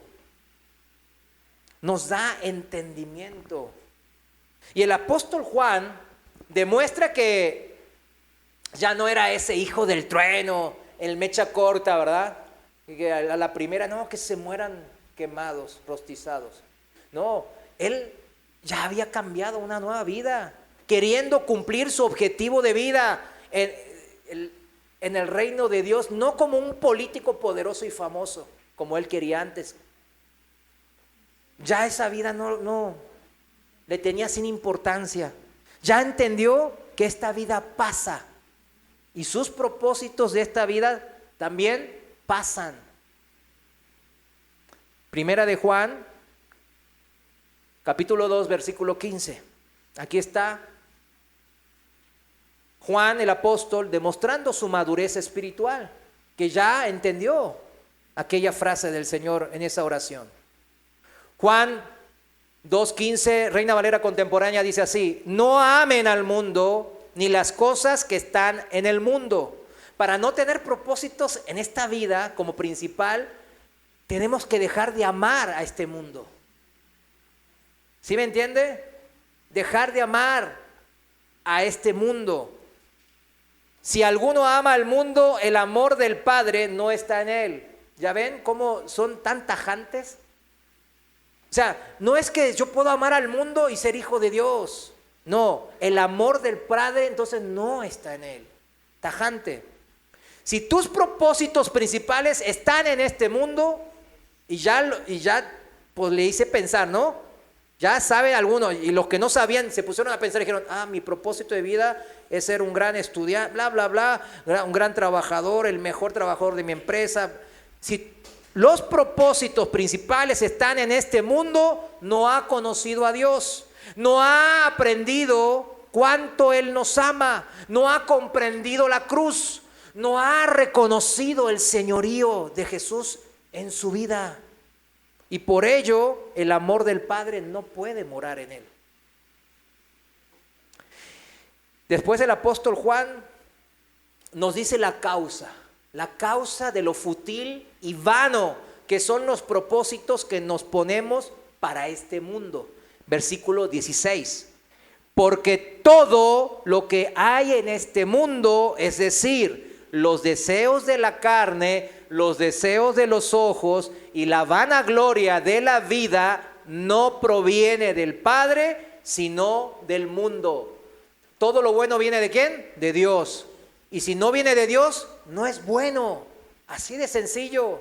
Nos da entendimiento. Y el apóstol Juan demuestra que ya no era ese hijo del trueno, el mecha corta, ¿verdad? Y que a la primera, no, que se mueran quemados, rostizados. No, él ya había cambiado una nueva vida, queriendo cumplir su objetivo de vida en el reino de Dios, no como un político poderoso y famoso, como él quería antes. Ya esa vida no le tenía sin importancia. Ya entendió que esta vida pasa y sus propósitos de esta vida también pasan. Primera de Juan, capítulo 2, versículo 15. Aquí está Juan el apóstol demostrando su madurez espiritual, que ya entendió aquella frase del Señor en esa oración. Juan 2:15, Reina Valera contemporánea, dice así: no amen al mundo ni las cosas que están en el mundo. Para no tener propósitos en esta vida como principal, tenemos que dejar de amar a este mundo. ¿Sí me entiende? Dejar de amar a este mundo. Si alguno ama al mundo, el amor del Padre no está en él. ¿Ya ven cómo son tan tajantes? O sea, no es que yo puedo amar al mundo y ser hijo de Dios. No, el amor del Padre entonces no está en él. Tajante. Si tus propósitos principales están en este mundo, y ya pues le hice pensar, ¿no? Ya saben algunos, y los que no sabían se pusieron a pensar y dijeron, mi propósito de vida es ser un gran estudiante, bla, bla, bla, un gran trabajador, el mejor trabajador de mi empresa. Si los propósitos principales están en este mundo, no ha conocido a Dios, no ha aprendido cuánto Él nos ama, no ha comprendido la cruz, no ha reconocido el señorío de Jesús en su vida. Y por ello el amor del Padre no puede morar en él. Después el apóstol Juan nos dice la causa de lo fútil y vano que son los propósitos que nos ponemos para este mundo. Versículo 16. Porque todo lo que hay en este mundo, es decir, los deseos de la carne, los deseos de los ojos y la vanagloria de la vida, no proviene del Padre, sino del mundo. Todo lo bueno viene ¿de quién? De Dios. Y si no viene de Dios, no es bueno. Así de sencillo.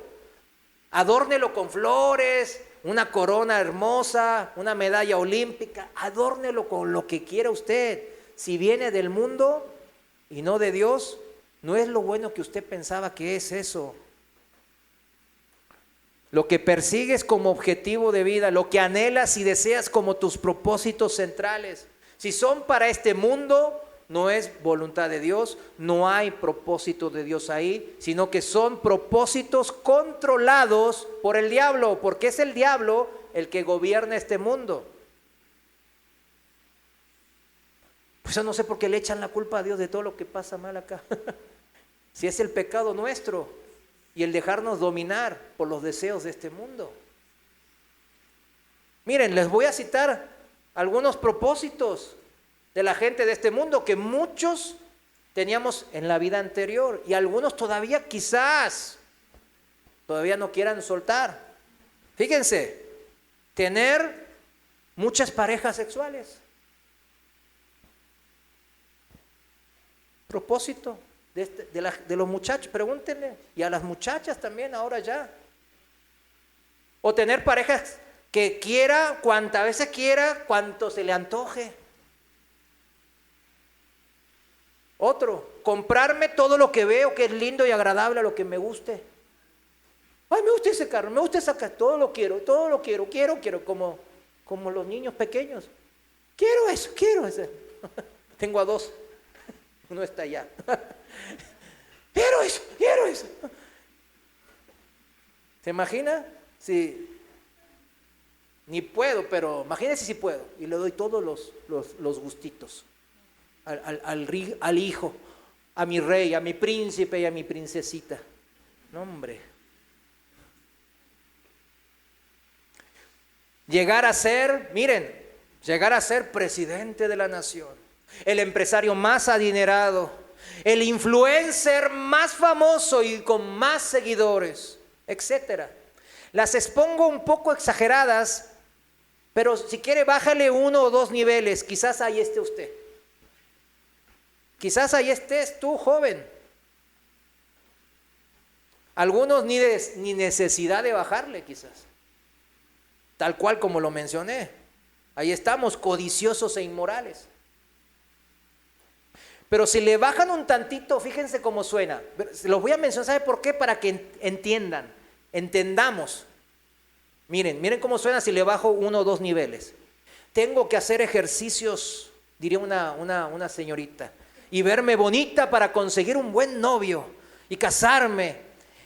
Adórnelo con flores, una corona hermosa, una medalla olímpica. Adórnelo con lo que quiera usted. Si viene del mundo y no de Dios, no es lo bueno que usted pensaba que es eso. Lo que persigues como objetivo de vida, lo que anhelas y deseas como tus propósitos centrales, si son para este mundo, no es voluntad de Dios, no hay propósito de Dios ahí, sino que son propósitos controlados por el diablo, porque es el diablo el que gobierna este mundo. eso no sé por qué le echan la culpa a Dios de todo lo que pasa mal acá. Si es el pecado nuestro y el dejarnos dominar por los deseos de este mundo. Miren, les voy a citar algunos propósitos de la gente de este mundo que muchos teníamos en la vida anterior y algunos todavía quizás todavía no quieran soltar. Fíjense, tener muchas parejas sexuales. Propósito de los muchachos, pregúntenle, y a las muchachas también ahora ya. O tener parejas que quiera, cuantas veces quiera, cuanto se le antoje. Otro, comprarme todo lo que veo que es lindo y agradable, a lo que me guste. Ay, me gusta ese carro, me gusta esa casa, todo lo quiero, quiero, como los niños pequeños. Quiero eso. Tengo a dos, uno está allá. Quiero eso. ¿Se imagina? Sí. Ni puedo, pero imagínense si puedo. Y le doy todos los gustitos al hijo, a mi rey, a mi príncipe y a mi princesita. No, hombre. Llegar a ser presidente de la nación, el empresario más adinerado, el influencer más famoso y con más seguidores, etcétera. Las expongo un poco exageradas, pero si quiere bájale 1 o 2 niveles, quizás ahí esté usted. Quizás ahí estés tú, joven. Algunos ni necesidad de bajarle, quizás. Tal cual como lo mencioné. Ahí estamos, codiciosos e inmorales. Pero si le bajan un tantito, fíjense cómo suena. Los voy a mencionar, ¿sabe por qué? Para que entendamos. Miren cómo suena si le bajo 1 o 2 niveles. Tengo que hacer ejercicios, diría una señorita, y verme bonita para conseguir un buen novio y casarme.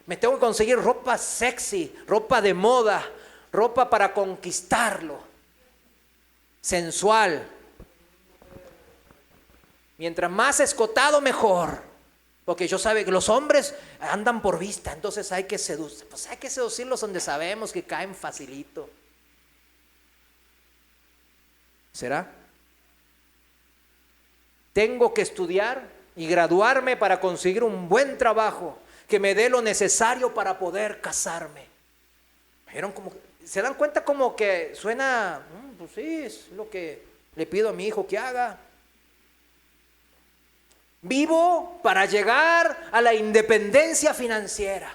Me tengo que conseguir ropa sexy, ropa de moda, ropa para conquistarlo, sensual. Mientras más escotado, mejor. Porque yo sabe que los hombres andan por vista, entonces hay que seducirlos donde sabemos que caen facilito. ¿Será? Tengo que estudiar y graduarme para conseguir un buen trabajo que me dé lo necesario para poder casarme. ¿Vieron cómo? ¿Se dan cuenta como que suena? Pues sí, es lo que le pido a mi hijo que haga. Vivo para llegar a la independencia financiera.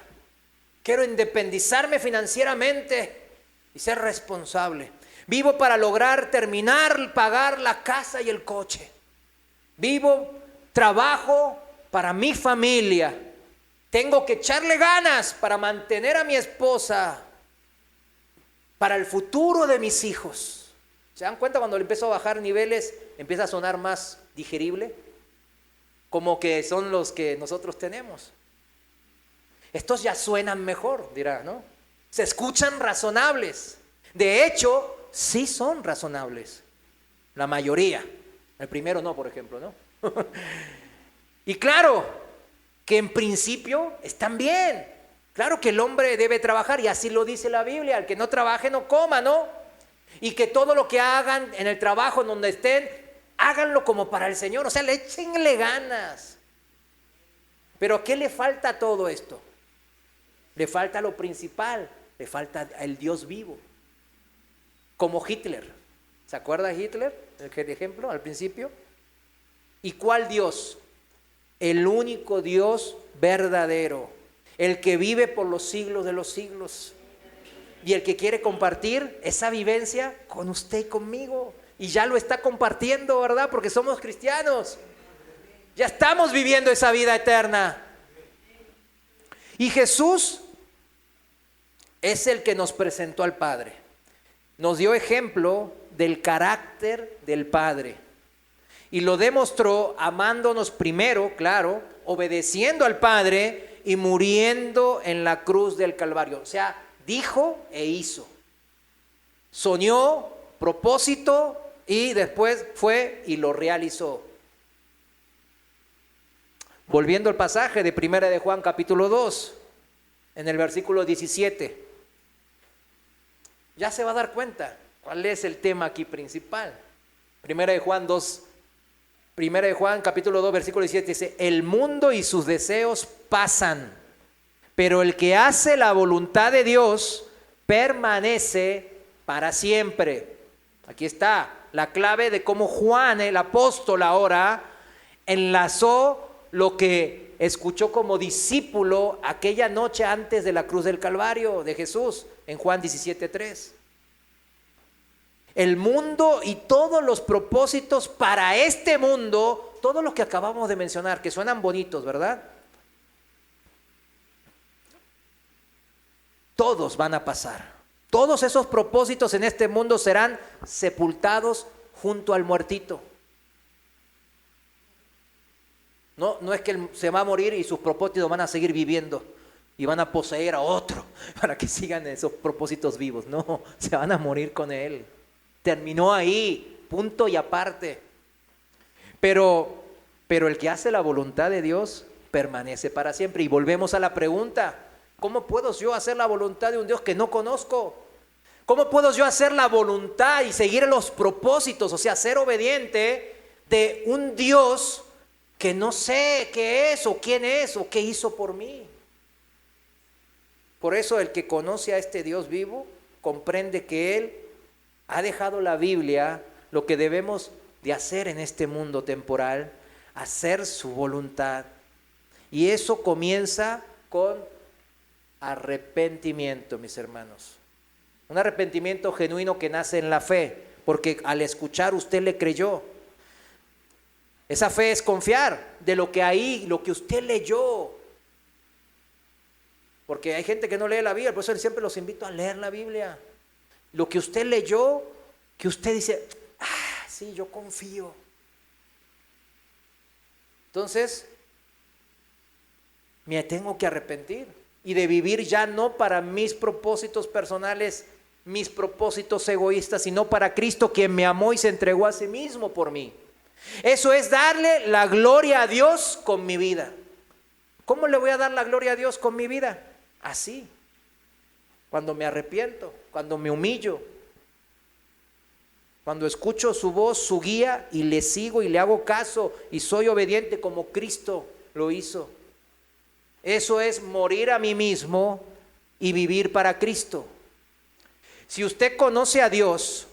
Quiero independizarme financieramente y ser responsable. Vivo para lograr pagar la casa y el coche. Trabajo para mi familia. Tengo que echarle ganas para mantener a mi esposa, para el futuro de mis hijos. ¿Se dan cuenta cuando le empiezo a bajar niveles, empieza a sonar más digerible? Como que son los que nosotros tenemos. Estos ya suenan mejor, dirá, ¿no? Se escuchan razonables. De hecho, sí son razonables. La mayoría. El primero no, por ejemplo, ¿no? Y claro, que en principio están bien. Claro que el hombre debe trabajar y así lo dice la Biblia. El que no trabaje no coma, ¿no? Y que todo lo que hagan en el trabajo, en donde estén, háganlo como para el Señor. O sea, échenle ganas. Pero ¿a qué le falta a todo esto? Le falta lo principal. Le falta el Dios vivo. Como Hitler. ¿Se acuerda de Hitler? El ejemplo al principio. ¿Y cuál Dios? El único Dios verdadero. El que vive por los siglos de los siglos. Y el que quiere compartir esa vivencia con usted y conmigo. Y ya lo está compartiendo, ¿verdad? Porque somos cristianos. Ya estamos viviendo esa vida eterna. Y Jesús es el que nos presentó al Padre. Nos dio ejemplo del carácter del Padre. Y lo demostró amándonos primero, claro, obedeciendo al Padre y muriendo en la cruz del Calvario. O sea, dijo e hizo. Soñó, propósito, y después fue y lo realizó. Volviendo al pasaje de Primera de Juan capítulo 2, en el versículo 17. Ya se va a dar cuenta cuál es el tema aquí principal. Primera de Juan capítulo 2, versículo 17 dice: el mundo y sus deseos pasan, pero el que hace la voluntad de Dios permanece para siempre. Aquí está la clave de cómo Juan, el apóstol, ahora enlazó lo que escuchó como discípulo aquella noche antes de la cruz del Calvario de Jesús, en Juan 17:3. El mundo y todos los propósitos para este mundo, todo lo que acabamos de mencionar, que suenan bonitos, ¿verdad? Todos van a pasar. Todos esos propósitos en este mundo serán sepultados junto al muertito. No es que él se va a morir y sus propósitos van a seguir viviendo y van a poseer a otro para que sigan esos propósitos vivos. No, se van a morir con él. Terminó ahí, punto y aparte. Pero el que hace la voluntad de Dios permanece para siempre. Y volvemos a la pregunta: ¿cómo puedo yo hacer la voluntad de un Dios que no conozco? ¿Cómo puedo yo hacer la voluntad y seguir los propósitos, o sea, ser obediente de un Dios que no sé qué es o quién es o qué hizo por mí? Por eso el que conoce a este Dios vivo comprende que Él ha dejado la Biblia, lo que debemos de hacer en este mundo temporal, hacer su voluntad. Y eso comienza con arrepentimiento, mis hermanos. Un arrepentimiento genuino que nace en la fe, porque al escuchar usted le creyó. Esa fe es confiar de lo que usted leyó. Porque hay gente que no lee la Biblia, por eso siempre los invito a leer la Biblia. Lo que usted leyó, que usted dice: sí, yo confío. Entonces, me tengo que arrepentir y de vivir ya no para mis propósitos personales, mis propósitos egoístas, sino para Cristo, quien me amó y se entregó a sí mismo por mí. Eso es darle la gloria a Dios con mi vida. ¿Cómo le voy a dar la gloria a Dios con mi vida? Así. Cuando me arrepiento, cuando me humillo, cuando escucho su voz, su guía, y le sigo y le hago caso y soy obediente como Cristo lo hizo. Eso es morir a mí mismo y vivir para Cristo. Si usted conoce a Dios,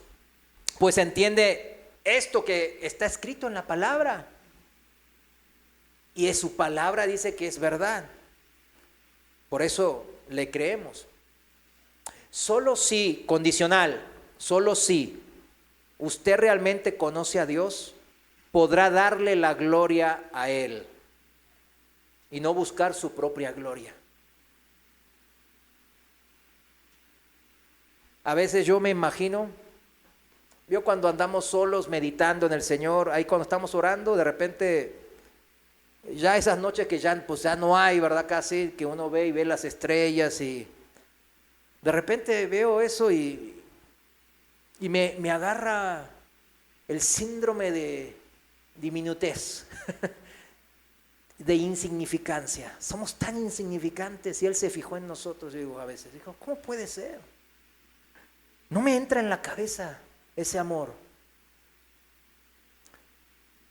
pues entiende esto que está escrito en la palabra. Y es su palabra, dice que es verdad. Por eso le creemos. Solo si, condicional, solo si usted realmente conoce a Dios, podrá darle la gloria a Él y no buscar su propia gloria. A veces yo me imagino, yo cuando andamos solos meditando en el Señor, ahí cuando estamos orando, de repente, ya esas noches que ya no hay, ¿verdad? Casi que uno ve y ve las estrellas y de repente veo eso y me agarra el síndrome de diminutez, de insignificancia. Somos tan insignificantes y Él se fijó en nosotros. Yo digo a veces, ¿cómo puede ser? No me entra en la cabeza ese amor.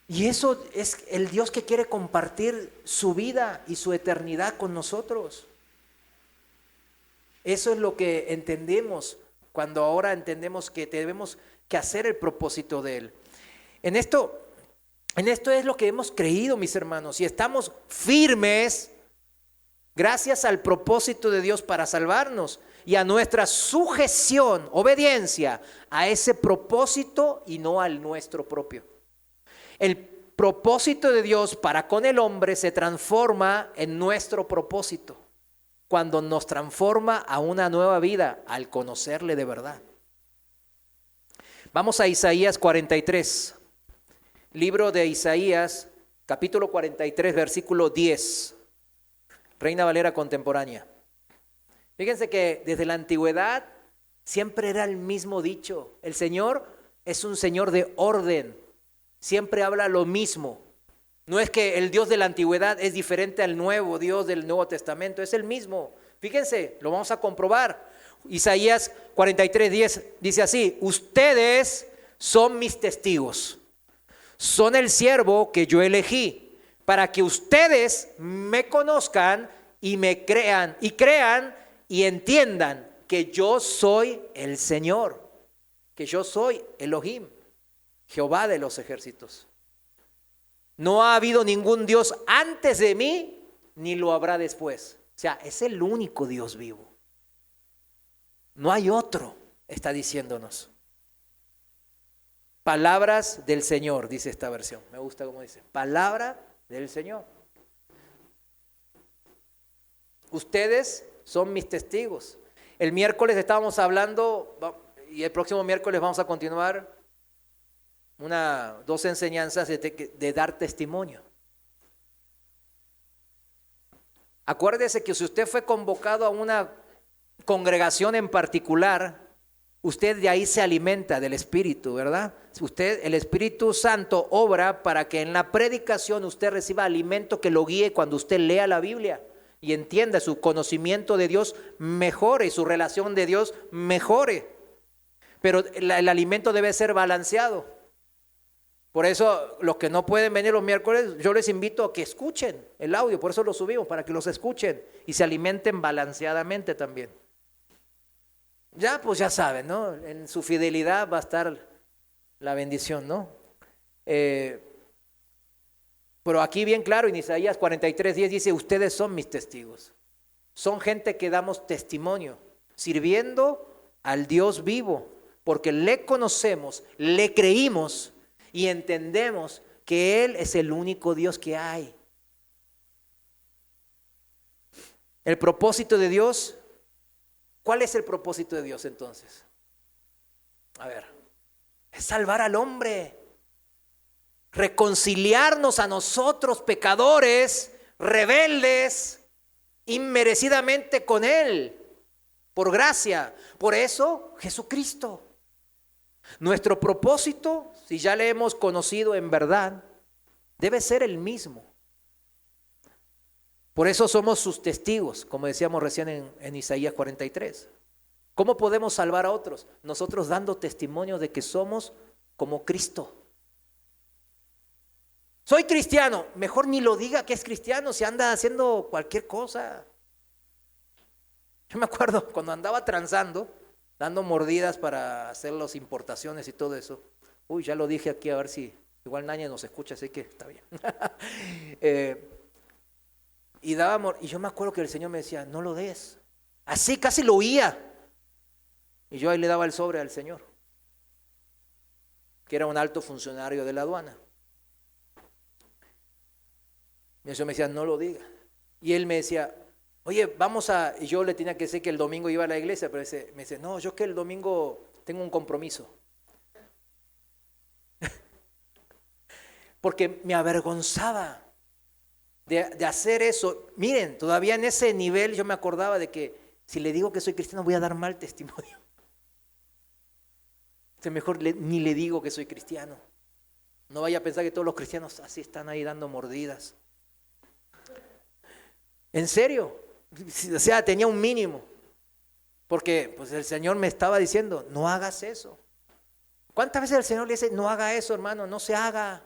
Y eso es el Dios que quiere compartir su vida y su eternidad con nosotros. Eso es lo que entendemos cuando ahora entendemos que tenemos que hacer el propósito de Él. En esto es lo que hemos creído, mis hermanos, y estamos firmes gracias al propósito de Dios para salvarnos y a nuestra sujeción, obediencia a ese propósito y no al nuestro propio. El propósito de Dios para con el hombre se transforma en nuestro propósito cuando nos transforma a una nueva vida al conocerle de verdad. Vamos a Isaías 43, libro de Isaías, capítulo 43, versículo 10, Reina Valera contemporánea. Fíjense que desde la antigüedad siempre era el mismo dicho: el Señor es un Señor de orden, siempre habla lo mismo. No es que el Dios de la antigüedad es diferente al nuevo Dios del Nuevo Testamento, es el mismo. Fíjense, lo vamos a comprobar. Isaías 43:10 dice así: ustedes son mis testigos, son el siervo que yo elegí, para que ustedes me conozcan y me crean y entiendan que yo soy el Señor, que yo soy Elohim, Jehová de los ejércitos. No ha habido ningún Dios antes de mí, ni lo habrá después. O sea, es el único Dios vivo. No hay otro, está diciéndonos. Palabras del Señor, dice esta versión. Me gusta cómo dice. Palabra del Señor. Ustedes son mis testigos. El miércoles estábamos hablando, y el próximo miércoles vamos a continuar dos enseñanzas de dar testimonio. Acuérdese que si usted fue convocado a una congregación en particular, usted de ahí se alimenta del Espíritu, ¿verdad? El Espíritu Santo obra para que en la predicación usted reciba alimento que lo guíe cuando usted lea la Biblia y entienda, su conocimiento de Dios mejore y su relación de Dios mejore. Pero el alimento debe ser balanceado. Por eso los que no pueden venir los miércoles, yo les invito a que escuchen el audio, por eso lo subimos, para que los escuchen y se alimenten balanceadamente también. Ya, pues ya saben, ¿no? En su fidelidad va a estar la bendición, ¿no? Pero aquí bien claro, en Isaías 43:10 dice: ustedes son mis testigos. Son gente que damos testimonio, sirviendo al Dios vivo, porque le conocemos, le creímos y entendemos que Él es el único Dios que hay. El propósito de Dios, ¿cuál es el propósito de Dios entonces? A ver, es salvar al hombre, reconciliarnos a nosotros pecadores, rebeldes, inmerecidamente con Él, por gracia. Por eso Jesucristo. Nuestro propósito, si ya le hemos conocido en verdad, debe ser el mismo. Por eso somos sus testigos, como decíamos recién en Isaías 43. ¿Cómo podemos salvar a otros? Nosotros dando testimonio de que somos como Cristo. Soy cristiano, mejor ni lo diga que es cristiano si anda haciendo cualquier cosa. Yo me acuerdo cuando andaba transando, dando mordidas para hacer las importaciones y todo eso. Uy, ya lo dije aquí, a ver si igual nadie nos escucha, así que está bien. Y yo me acuerdo que el Señor me decía: no lo des. Así casi lo oía. Y yo ahí le daba el sobre al Señor, que era un alto funcionario de la aduana. Y el Señor me decía: no lo diga. Y él me decía: oye, y yo le tenía que decir que el domingo iba a la iglesia, pero me dice: no, yo que el domingo tengo un compromiso. Porque me avergonzaba de hacer eso. Miren, todavía en ese nivel yo me acordaba de que si le digo que soy cristiano voy a dar mal testimonio. Entonces mejor ni le digo que soy cristiano. No vaya a pensar que todos los cristianos así están ahí dando mordidas. ¿En serio? O sea, tenía un mínimo. Porque pues el Señor me estaba diciendo: no hagas eso. ¿Cuántas veces el Señor le dice: no haga eso, hermano, no se haga?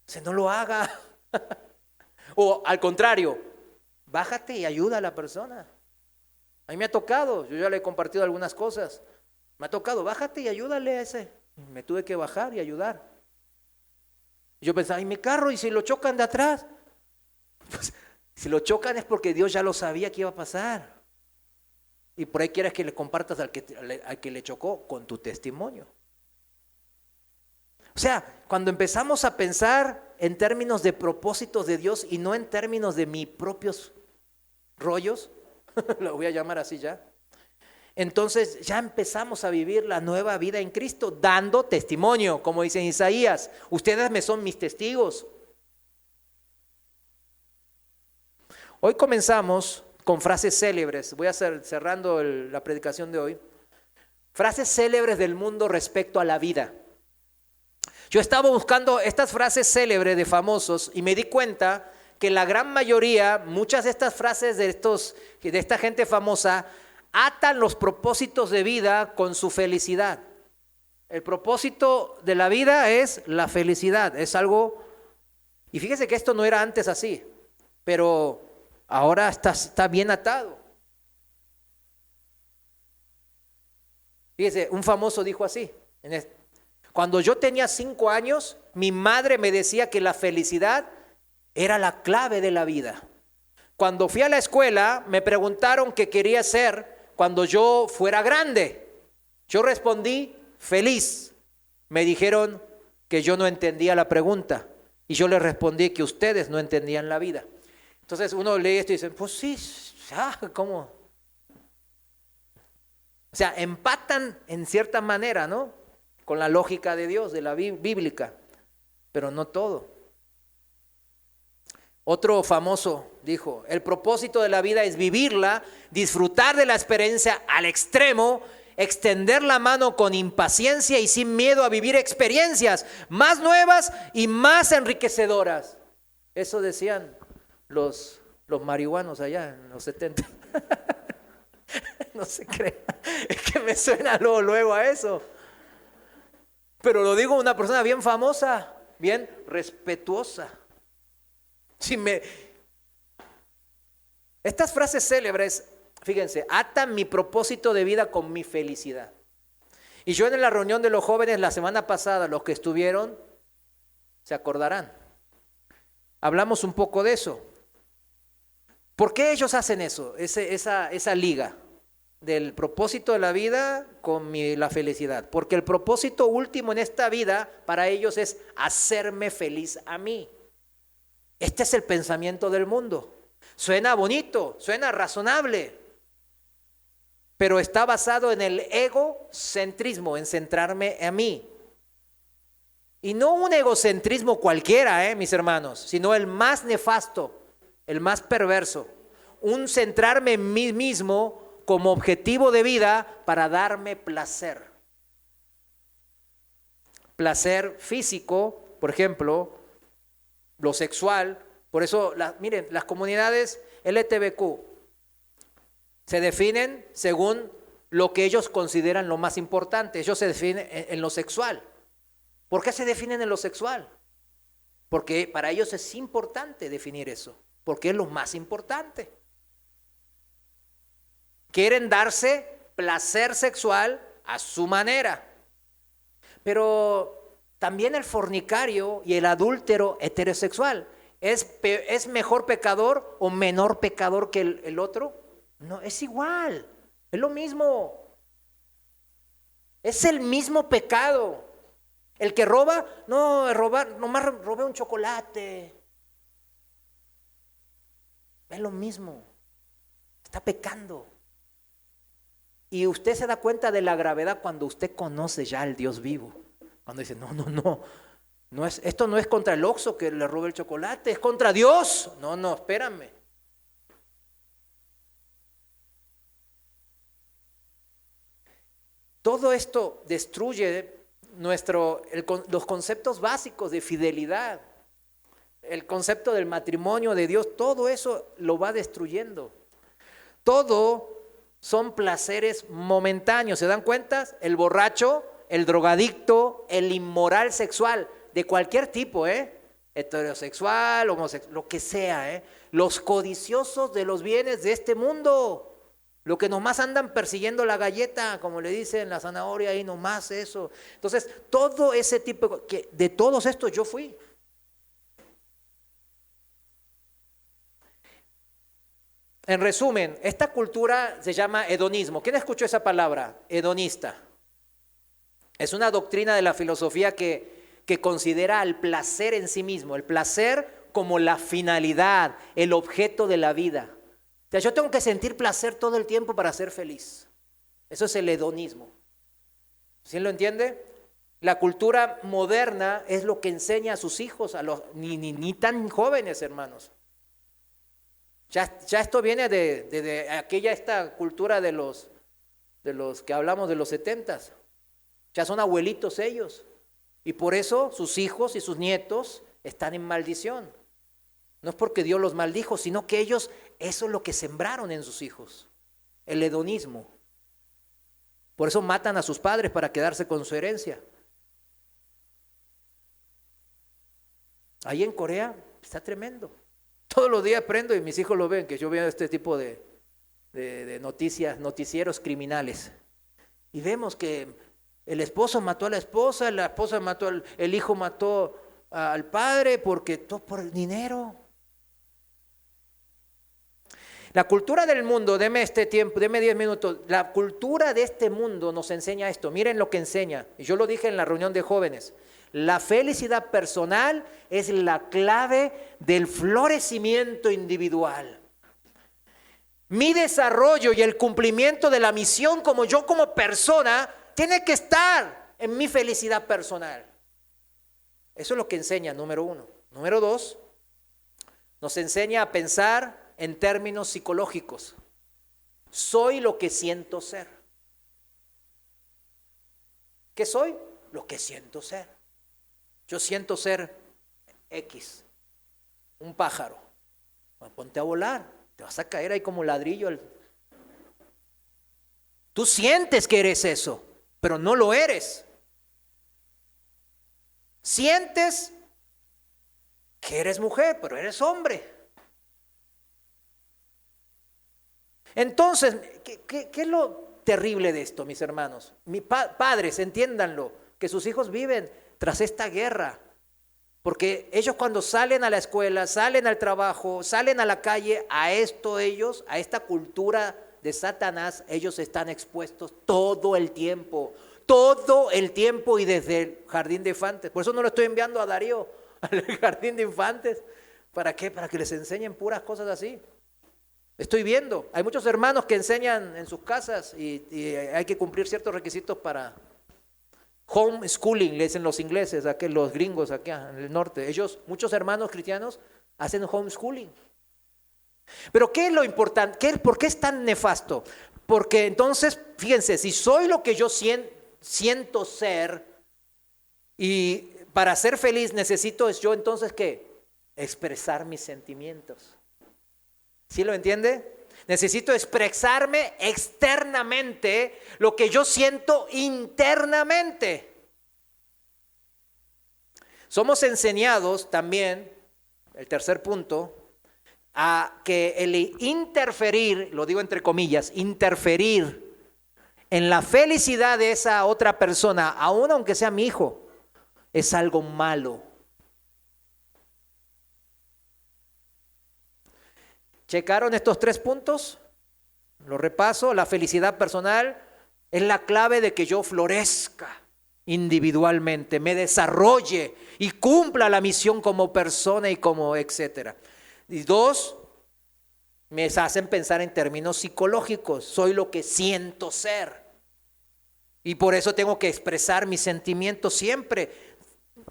Dice: no lo haga. O al contrario, bájate y ayuda a la persona. A mí me ha tocado, yo ya le he compartido algunas cosas. Me ha tocado: bájate y ayúdale a ese. Me tuve que bajar y ayudar. Yo pensaba: ¿y mi carro? ¿Y si lo chocan de atrás? Pues, si lo chocan es porque Dios ya lo sabía que iba a pasar. Y por ahí quieres que le compartas al que le chocó con tu testimonio. O sea, cuando empezamos a pensar en términos de propósitos de Dios y no en términos de mis propios rollos, lo voy a llamar así ya, entonces ya empezamos a vivir la nueva vida en Cristo, dando testimonio, como dice en Isaías: ustedes me son mis testigos. Hoy comenzamos con frases célebres. Voy a cerrando la predicación de hoy. Frases célebres del mundo respecto a la vida. Yo estaba buscando estas frases célebres de famosos y me di cuenta que la gran mayoría, muchas de estas frases de esta gente famosa, atan los propósitos de vida con su felicidad. El propósito de la vida es la felicidad, es algo, y fíjese que esto no era antes así, pero ahora está bien atado. Fíjese, un famoso dijo así, cuando yo tenía 5 años, mi madre me decía que la felicidad era la clave de la vida. Cuando fui a la escuela, me preguntaron qué quería ser cuando yo fuera grande. Yo respondí, feliz. Me dijeron que yo no entendía la pregunta y yo les respondí que ustedes no entendían la vida. Entonces uno lee esto y dice, pues sí, ¿cómo? O sea, empatan en cierta manera, ¿no? Con la lógica de Dios, de la bíblica, pero no todo. Otro famoso dijo, el propósito de la vida es vivirla, disfrutar de la experiencia al extremo, extender la mano con impaciencia y sin miedo a vivir experiencias más nuevas y más enriquecedoras. Eso decían los marihuanos allá en los 70. No se crea, es que me suena luego a eso. Pero lo digo una persona bien famosa, bien respetuosa. Estas frases célebres, fíjense, atan mi propósito de vida con mi felicidad. Y yo en la reunión de los jóvenes la semana pasada, los que estuvieron, se acordarán. Hablamos un poco de eso. ¿Por qué ellos hacen eso? Esa liga del propósito de la vida con la felicidad. Porque el propósito último en esta vida para ellos es hacerme feliz a mí. Este es el pensamiento del mundo. Suena bonito, suena razonable, pero está basado en el egocentrismo, en centrarme en mí. Y no un egocentrismo cualquiera, mis hermanos, sino el más nefasto, el más perverso. Un centrarme en mí mismo como objetivo de vida para darme placer. Placer físico, por ejemplo, lo sexual. Por eso, miren, las comunidades LGBTQ se definen según lo que ellos consideran lo más importante. Ellos se definen en lo sexual. ¿Por qué se definen en lo sexual? Porque para ellos es importante definir eso, porque es lo más importante. Quieren darse placer sexual a su manera. Pero también el fornicario y el adúltero heterosexual, ¿es mejor pecador o menor pecador que el otro? No, es igual, es lo mismo. Es el mismo pecado. El que roba, no, robar, nomás robé un chocolate. Es lo mismo. Está pecando. Y usted se da cuenta de la gravedad cuando usted conoce ya al Dios vivo. Cuando dice, no es, esto no es contra el Oxxo que le robe el chocolate, es contra Dios. No, espérame. Todo esto destruye los conceptos básicos de fidelidad, el concepto del matrimonio de Dios, todo eso lo va destruyendo. Todo son placeres momentáneos, ¿se dan cuenta? El borracho, el drogadicto, el inmoral sexual, de cualquier tipo, heterosexual, homosexual, lo que sea, los codiciosos de los bienes de este mundo. Lo que nomás andan persiguiendo la galleta, como le dicen, la zanahoria ahí, nomás eso. Entonces, todo ese tipo, de todos estos yo fui. En resumen, esta cultura se llama hedonismo. ¿Quién escuchó esa palabra? Hedonista. Es una doctrina de la filosofía que considera el placer en sí mismo, el placer como la finalidad, el objeto de la vida. O sea, yo tengo que sentir placer todo el tiempo para ser feliz. Eso es el hedonismo. ¿Sí lo entiende? La cultura moderna es lo que enseña a sus hijos, ni tan jóvenes, hermanos. Ya esto viene de esta cultura de los que hablamos de los 70s. Ya son abuelitos ellos. Y por eso sus hijos y sus nietos están en maldición. No es porque Dios los maldijo, sino que ellos, eso es lo que sembraron en sus hijos, el hedonismo. Por eso matan a sus padres para quedarse con su herencia. Ahí en Corea está tremendo. Todos los días aprendo y mis hijos lo ven, que yo veo este tipo de noticias, noticieros criminales. Y vemos que el esposo mató a la esposa mató el hijo mató al padre, porque todo por el dinero. La cultura del mundo, deme este tiempo, deme 10 minutos. La cultura de este mundo nos enseña esto. Miren lo que enseña. Y yo lo dije en la reunión de jóvenes. La felicidad personal es la clave del florecimiento individual. Mi desarrollo y el cumplimiento de la misión como persona tiene que estar en mi felicidad personal. Eso es lo que enseña, número 1. Número 2, nos enseña a pensar en términos psicológicos. Soy lo que siento ser. ¿Qué soy? Lo que siento ser. Yo siento ser X, un pájaro. Bueno, ponte a volar, te vas a caer ahí como ladrillo. Tú sientes que eres eso, pero no lo eres. Sientes que eres mujer, pero eres hombre. Entonces, ¿qué es lo terrible de esto, mis hermanos? Padres, entiéndanlo, que sus hijos viven tras esta guerra, porque ellos cuando salen a la escuela, salen al trabajo, salen a la calle, a esta cultura de Satanás, ellos están expuestos todo el tiempo y desde el jardín de infantes. Por eso no lo estoy enviando a Darío al jardín de infantes. ¿Para qué? Para que les enseñen puras cosas así. Estoy viendo, hay muchos hermanos que enseñan en sus casas y hay que cumplir ciertos requisitos para homeschooling, le dicen los ingleses, los gringos aquí en el norte. Muchos hermanos cristianos hacen homeschooling. Pero ¿qué es lo importante? ¿Por qué es tan nefasto? Porque entonces, fíjense, si soy lo que yo siento ser y para ser feliz necesito yo entonces ¿qué? Expresar mis sentimientos. ¿Sí lo entiende? Necesito expresarme externamente lo que yo siento internamente. Somos enseñados también, el tercer punto, a que el interferir, lo digo entre comillas, interferir en la felicidad de esa otra persona, aun aunque sea mi hijo, es algo malo. ¿Checaron estos 3 puntos? Lo repaso. La felicidad personal es la clave de que yo florezca individualmente, me desarrolle y cumpla la misión como persona y como etcétera. Y 2, me hacen pensar en términos psicológicos. Soy lo que siento ser. Y por eso tengo que expresar mis sentimientos siempre.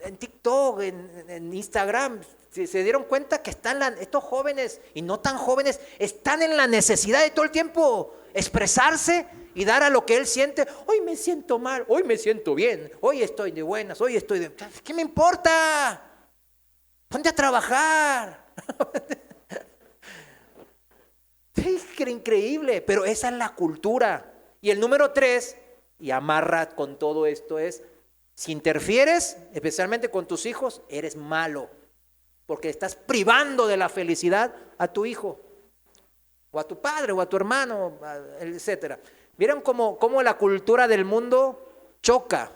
En TikTok, en Instagram, se dieron cuenta que estos jóvenes y no tan jóvenes están en la necesidad de todo el tiempo expresarse y dar a lo que él siente. Hoy me siento mal, hoy me siento bien, hoy estoy de buenas, hoy estoy de... ¿Qué me importa? Ponte a trabajar. Es increíble, pero esa es la cultura. Y el número 3, y amarra con todo esto, es: si interfieres, especialmente con tus hijos, eres malo, porque estás privando de la felicidad a tu hijo, o a tu padre, o a tu hermano, etcétera. ¿Vieron cómo la cultura del mundo choca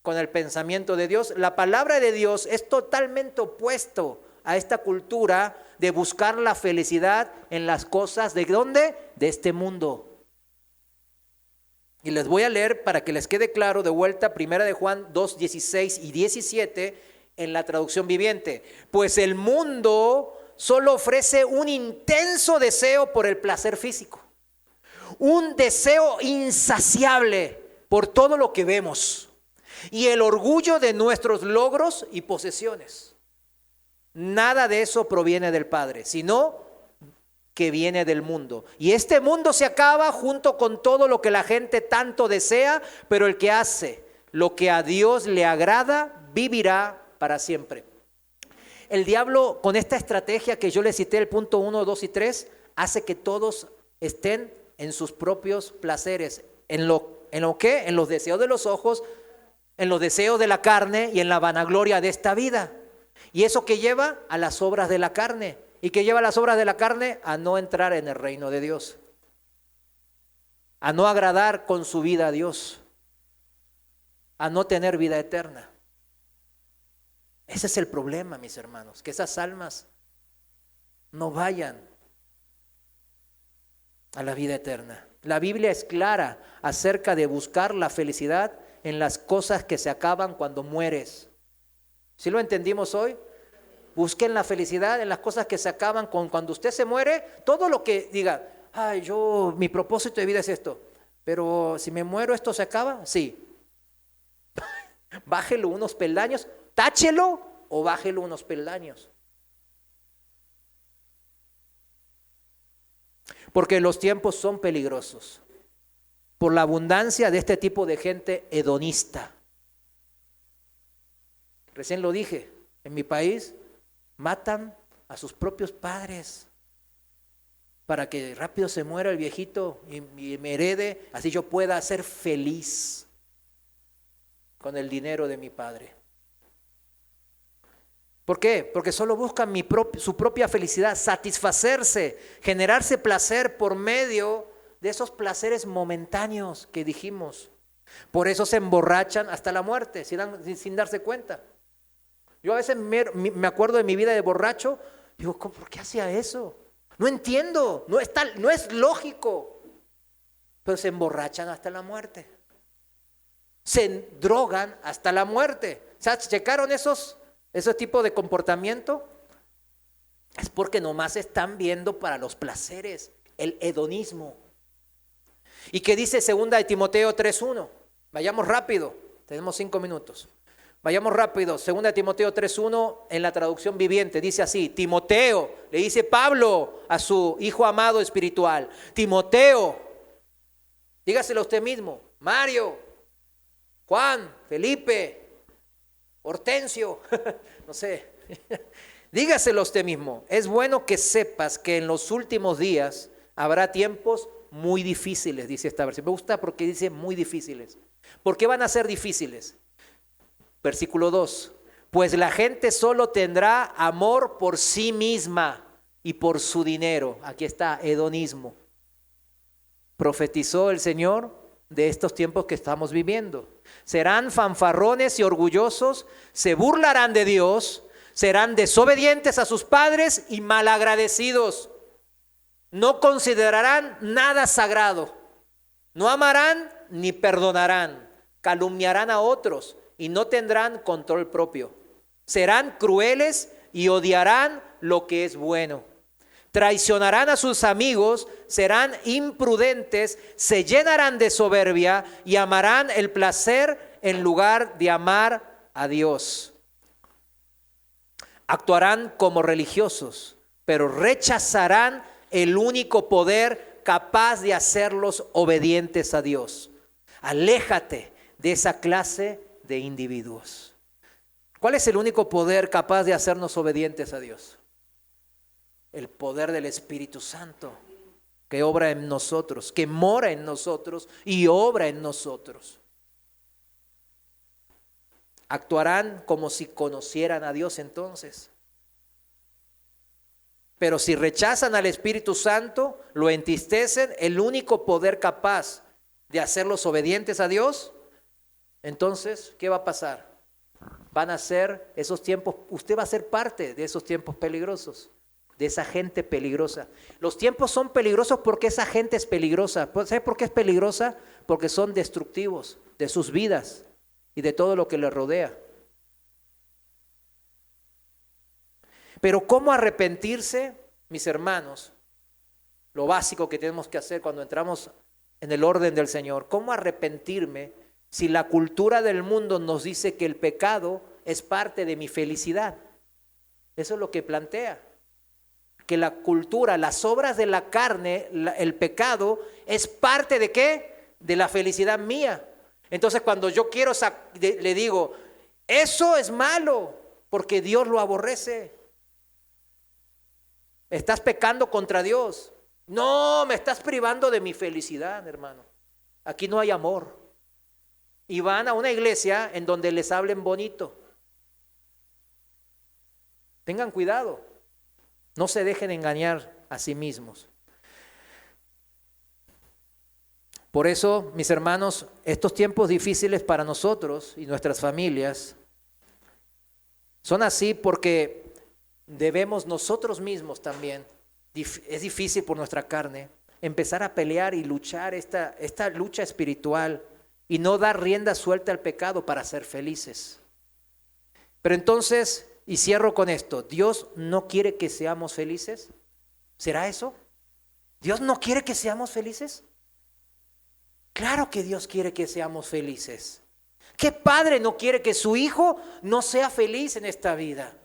con el pensamiento de Dios? La palabra de Dios es totalmente opuesto a esta cultura de buscar la felicidad en las cosas, ¿de dónde? De este mundo. Y les voy a leer para que les quede claro de vuelta, 1 de Juan 2, 16 y 17 en la traducción viviente. Pues el mundo solo ofrece un intenso deseo por el placer físico, un deseo insaciable por todo lo que vemos y el orgullo de nuestros logros y posesiones. Nada de eso proviene del Padre, sino que viene del mundo. Y este mundo se acaba junto con todo lo que la gente tanto desea, pero el que hace lo que a Dios le agrada vivirá para siempre. El diablo, con esta estrategia que yo le cité, el punto 1, 2 y 3, hace que todos estén en sus propios placeres. ¿En lo qué? En los deseos de los ojos, en los deseos de la carne y en la vanagloria de esta vida. ¿Y eso que lleva? A las obras de la carne. ¿Y que lleva a las obras de la carne? A no entrar en el reino de Dios. A no agradar con su vida a Dios. A no tener vida eterna. Ese es el problema, mis hermanos, que esas almas no vayan a la vida eterna. La Biblia es clara acerca de buscar la felicidad en las cosas que se acaban cuando mueres. ¿Sí lo entendimos hoy? Busquen la felicidad en las cosas que se acaban cuando usted se muere. Todo lo que diga, ay, mi propósito de vida es esto, pero si me muero, ¿esto se acaba? Sí. Bájelo unos peldaños, táchelo o bájelo unos peldaños. Porque los tiempos son peligrosos por la abundancia de este tipo de gente hedonista. Recién lo dije, en mi país matan a sus propios padres para que rápido se muera el viejito y me herede, así yo pueda ser feliz con el dinero de mi padre. ¿Por qué? Porque solo buscan su propia felicidad, satisfacerse, generarse placer por medio de esos placeres momentáneos que dijimos. Por eso se emborrachan hasta la muerte, sin darse cuenta. Yo a veces me acuerdo de mi vida de borracho, digo, ¿por qué hacía eso? No entiendo, no es lógico. Pero se emborrachan hasta la muerte. Se drogan hasta la muerte. O sea, ¿checaron ese tipo de comportamiento? Es porque nomás están viendo para los placeres, el hedonismo. ¿Y qué dice 2 de Timoteo 3:1? Vayamos rápido, tenemos 5 minutos. Vayamos rápido, 2 de Timoteo 3:1 en la traducción viviente, dice así, Timoteo, le dice Pablo a su hijo amado espiritual, Timoteo, dígaselo a usted mismo, Mario, Juan, Felipe, Hortensio, no sé, dígaselo a usted mismo, es bueno que sepas que en los últimos días habrá tiempos muy difíciles, dice esta versión, me gusta porque dice muy difíciles. ¿Por qué van a ser difíciles? Versículo 2, pues la gente solo tendrá amor por sí misma y por su dinero. Aquí está, hedonismo. Profetizó el Señor de estos tiempos que estamos viviendo. Serán fanfarrones y orgullosos, se burlarán de Dios, serán desobedientes a sus padres y malagradecidos. No considerarán nada sagrado, no amarán ni perdonarán, calumniarán a otros y no tendrán control propio. Serán crueles y odiarán lo que es bueno. Traicionarán a sus amigos, serán imprudentes, se llenarán de soberbia y amarán el placer en lugar de amar a Dios. Actuarán como religiosos, pero rechazarán el único poder capaz de hacerlos obedientes a Dios. Aléjate de esa clase de individuos. ¿Cuál es el único poder capaz de hacernos obedientes a Dios? El poder del Espíritu Santo, que obra en nosotros, que mora en nosotros y obra en nosotros. Actuarán como si conocieran a Dios entonces. Pero si rechazan al Espíritu Santo, lo entristecen, el único poder capaz de hacerlos obedientes a Dios, entonces, ¿qué va a pasar? Van a ser esos tiempos, usted va a ser parte de esos tiempos peligrosos, de esa gente peligrosa. Los tiempos son peligrosos porque esa gente es peligrosa. ¿Sabe por qué es peligrosa? Porque son destructivos de sus vidas y de todo lo que les rodea. Pero ¿cómo arrepentirse, mis hermanos? Lo básico que tenemos que hacer cuando entramos en el orden del Señor. ¿Cómo arrepentirme si la cultura del mundo nos dice que el pecado es parte de mi felicidad? Eso es lo que plantea. Que la cultura, las obras de la carne, el pecado, es parte ¿de qué? De la felicidad mía. Entonces cuando yo quiero, le digo, eso es malo, porque Dios lo aborrece. Estás pecando contra Dios. No, me estás privando de mi felicidad, hermano. Aquí no hay amor. Y van a una iglesia en donde les hablen bonito. Tengan cuidado. No se dejen engañar a sí mismos. Por eso, mis hermanos, estos tiempos difíciles para nosotros y nuestras familias son así porque debemos nosotros mismos también, es difícil por nuestra carne, empezar a pelear y luchar esta lucha espiritual y no dar rienda suelta al pecado para ser felices. Pero entonces, y cierro con esto, ¿Dios no quiere que seamos felices? ¿Será eso? ¿Dios no quiere que seamos felices? Claro que Dios quiere que seamos felices. ¿Qué padre no quiere que su hijo no sea feliz en esta vida?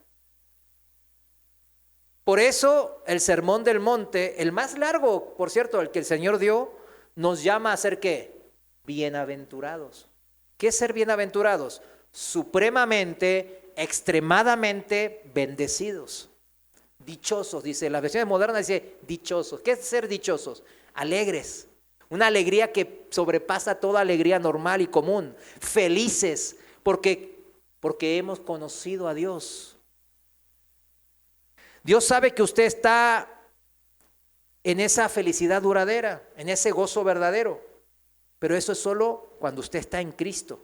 Por eso el Sermón del Monte, el más largo, por cierto, el que el Señor dio, nos llama a ser ¿qué? Bienaventurados. ¿Qué es ser bienaventurados? Supremamente, extremadamente bendecidos. Dichosos, dice, las versiones modernas dice dichosos. ¿Qué es ser dichosos? Alegres. Una alegría que sobrepasa toda alegría normal y común. Felices porque hemos conocido a Dios. Dios sabe que usted está en esa felicidad duradera, en ese gozo verdadero. Pero eso es solo cuando usted está en Cristo.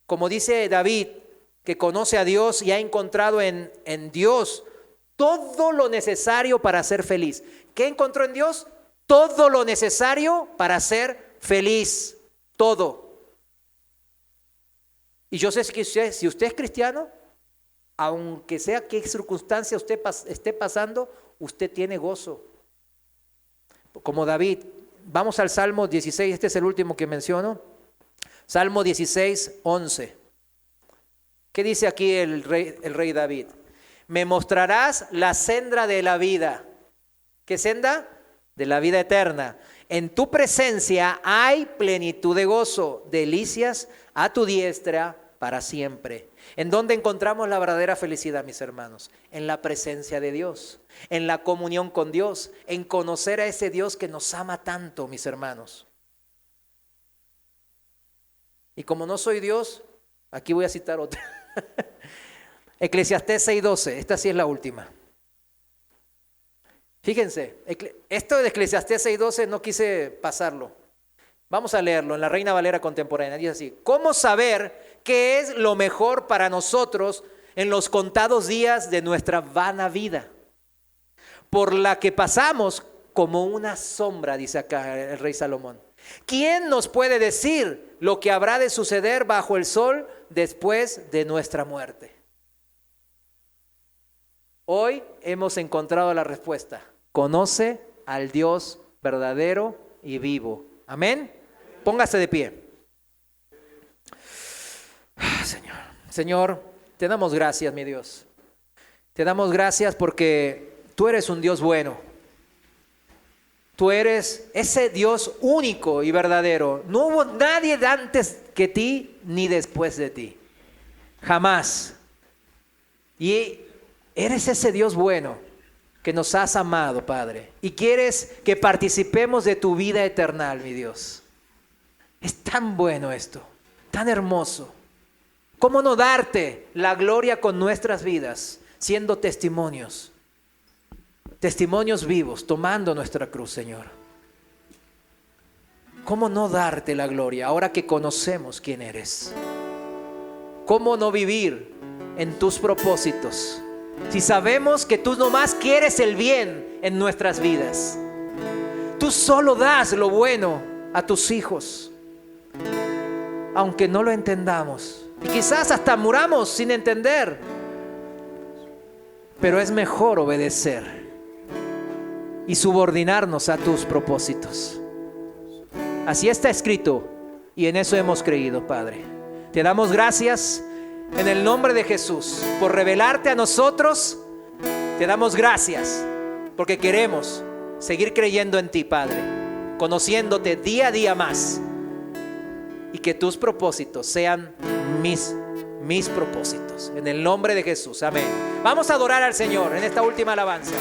Como dice David, que conoce a Dios y ha encontrado en Dios todo lo necesario para ser feliz. ¿Qué encontró en Dios? Todo lo necesario para ser feliz, todo. Y yo sé que si usted es cristiano, aunque sea qué circunstancia usted esté pasando, usted tiene gozo. Como David, vamos al Salmo 16, este es el último que menciono. Salmo 16, 11. ¿Qué dice aquí el rey David? Me mostrarás la senda de la vida. ¿Qué senda? De la vida eterna. En tu presencia hay plenitud de gozo, delicias a tu diestra para siempre. ¿En dónde encontramos la verdadera felicidad, mis hermanos? En la presencia de Dios, en la comunión con Dios, en conocer a ese Dios que nos ama tanto, mis hermanos. Y como no soy Dios, aquí voy a citar otra. Eclesiastés 6:12, esta sí es la última. Fíjense, esto de Eclesiastés 6:12 no quise pasarlo. Vamos a leerlo en la Reina Valera contemporánea. Dice así: ¿cómo saber qué es lo mejor para nosotros en los contados días de nuestra vana vida? Por la que pasamos como una sombra, dice acá el rey Salomón. ¿Quién nos puede decir lo que habrá de suceder bajo el sol después de nuestra muerte? Hoy hemos encontrado la respuesta. Conoce al Dios verdadero y vivo. Amén. Póngase de pie. Señor, te damos gracias, mi Dios. Te damos gracias porque tú eres un Dios bueno. Tú eres ese Dios único y verdadero. No hubo nadie antes que ti ni después de ti. Jamás. Y eres ese Dios bueno que nos has amado, Padre. Y quieres que participemos de tu vida eterna, mi Dios. Es tan bueno esto, tan hermoso. ¿Cómo no darte la gloria con nuestras vidas, siendo testimonios? Testimonios vivos, tomando nuestra cruz, Señor. ¿Cómo no darte la gloria ahora que conocemos quién eres? ¿Cómo no vivir en tus propósitos si sabemos que tú nomás quieres el bien en nuestras vidas? Tú solo das lo bueno a tus hijos, aunque no lo entendamos. Y quizás hasta muramos sin entender, pero es mejor obedecer y subordinarnos a tus propósitos. Así está escrito y en eso hemos creído, Padre. Te damos gracias en el nombre de Jesús por revelarte a nosotros. Te damos gracias porque queremos seguir creyendo en ti, Padre, conociéndote día a día más. y que tus propósitos sean mis propósitos. En el nombre de Jesús, amén. Vamos a adorar al Señor en esta última alabanza.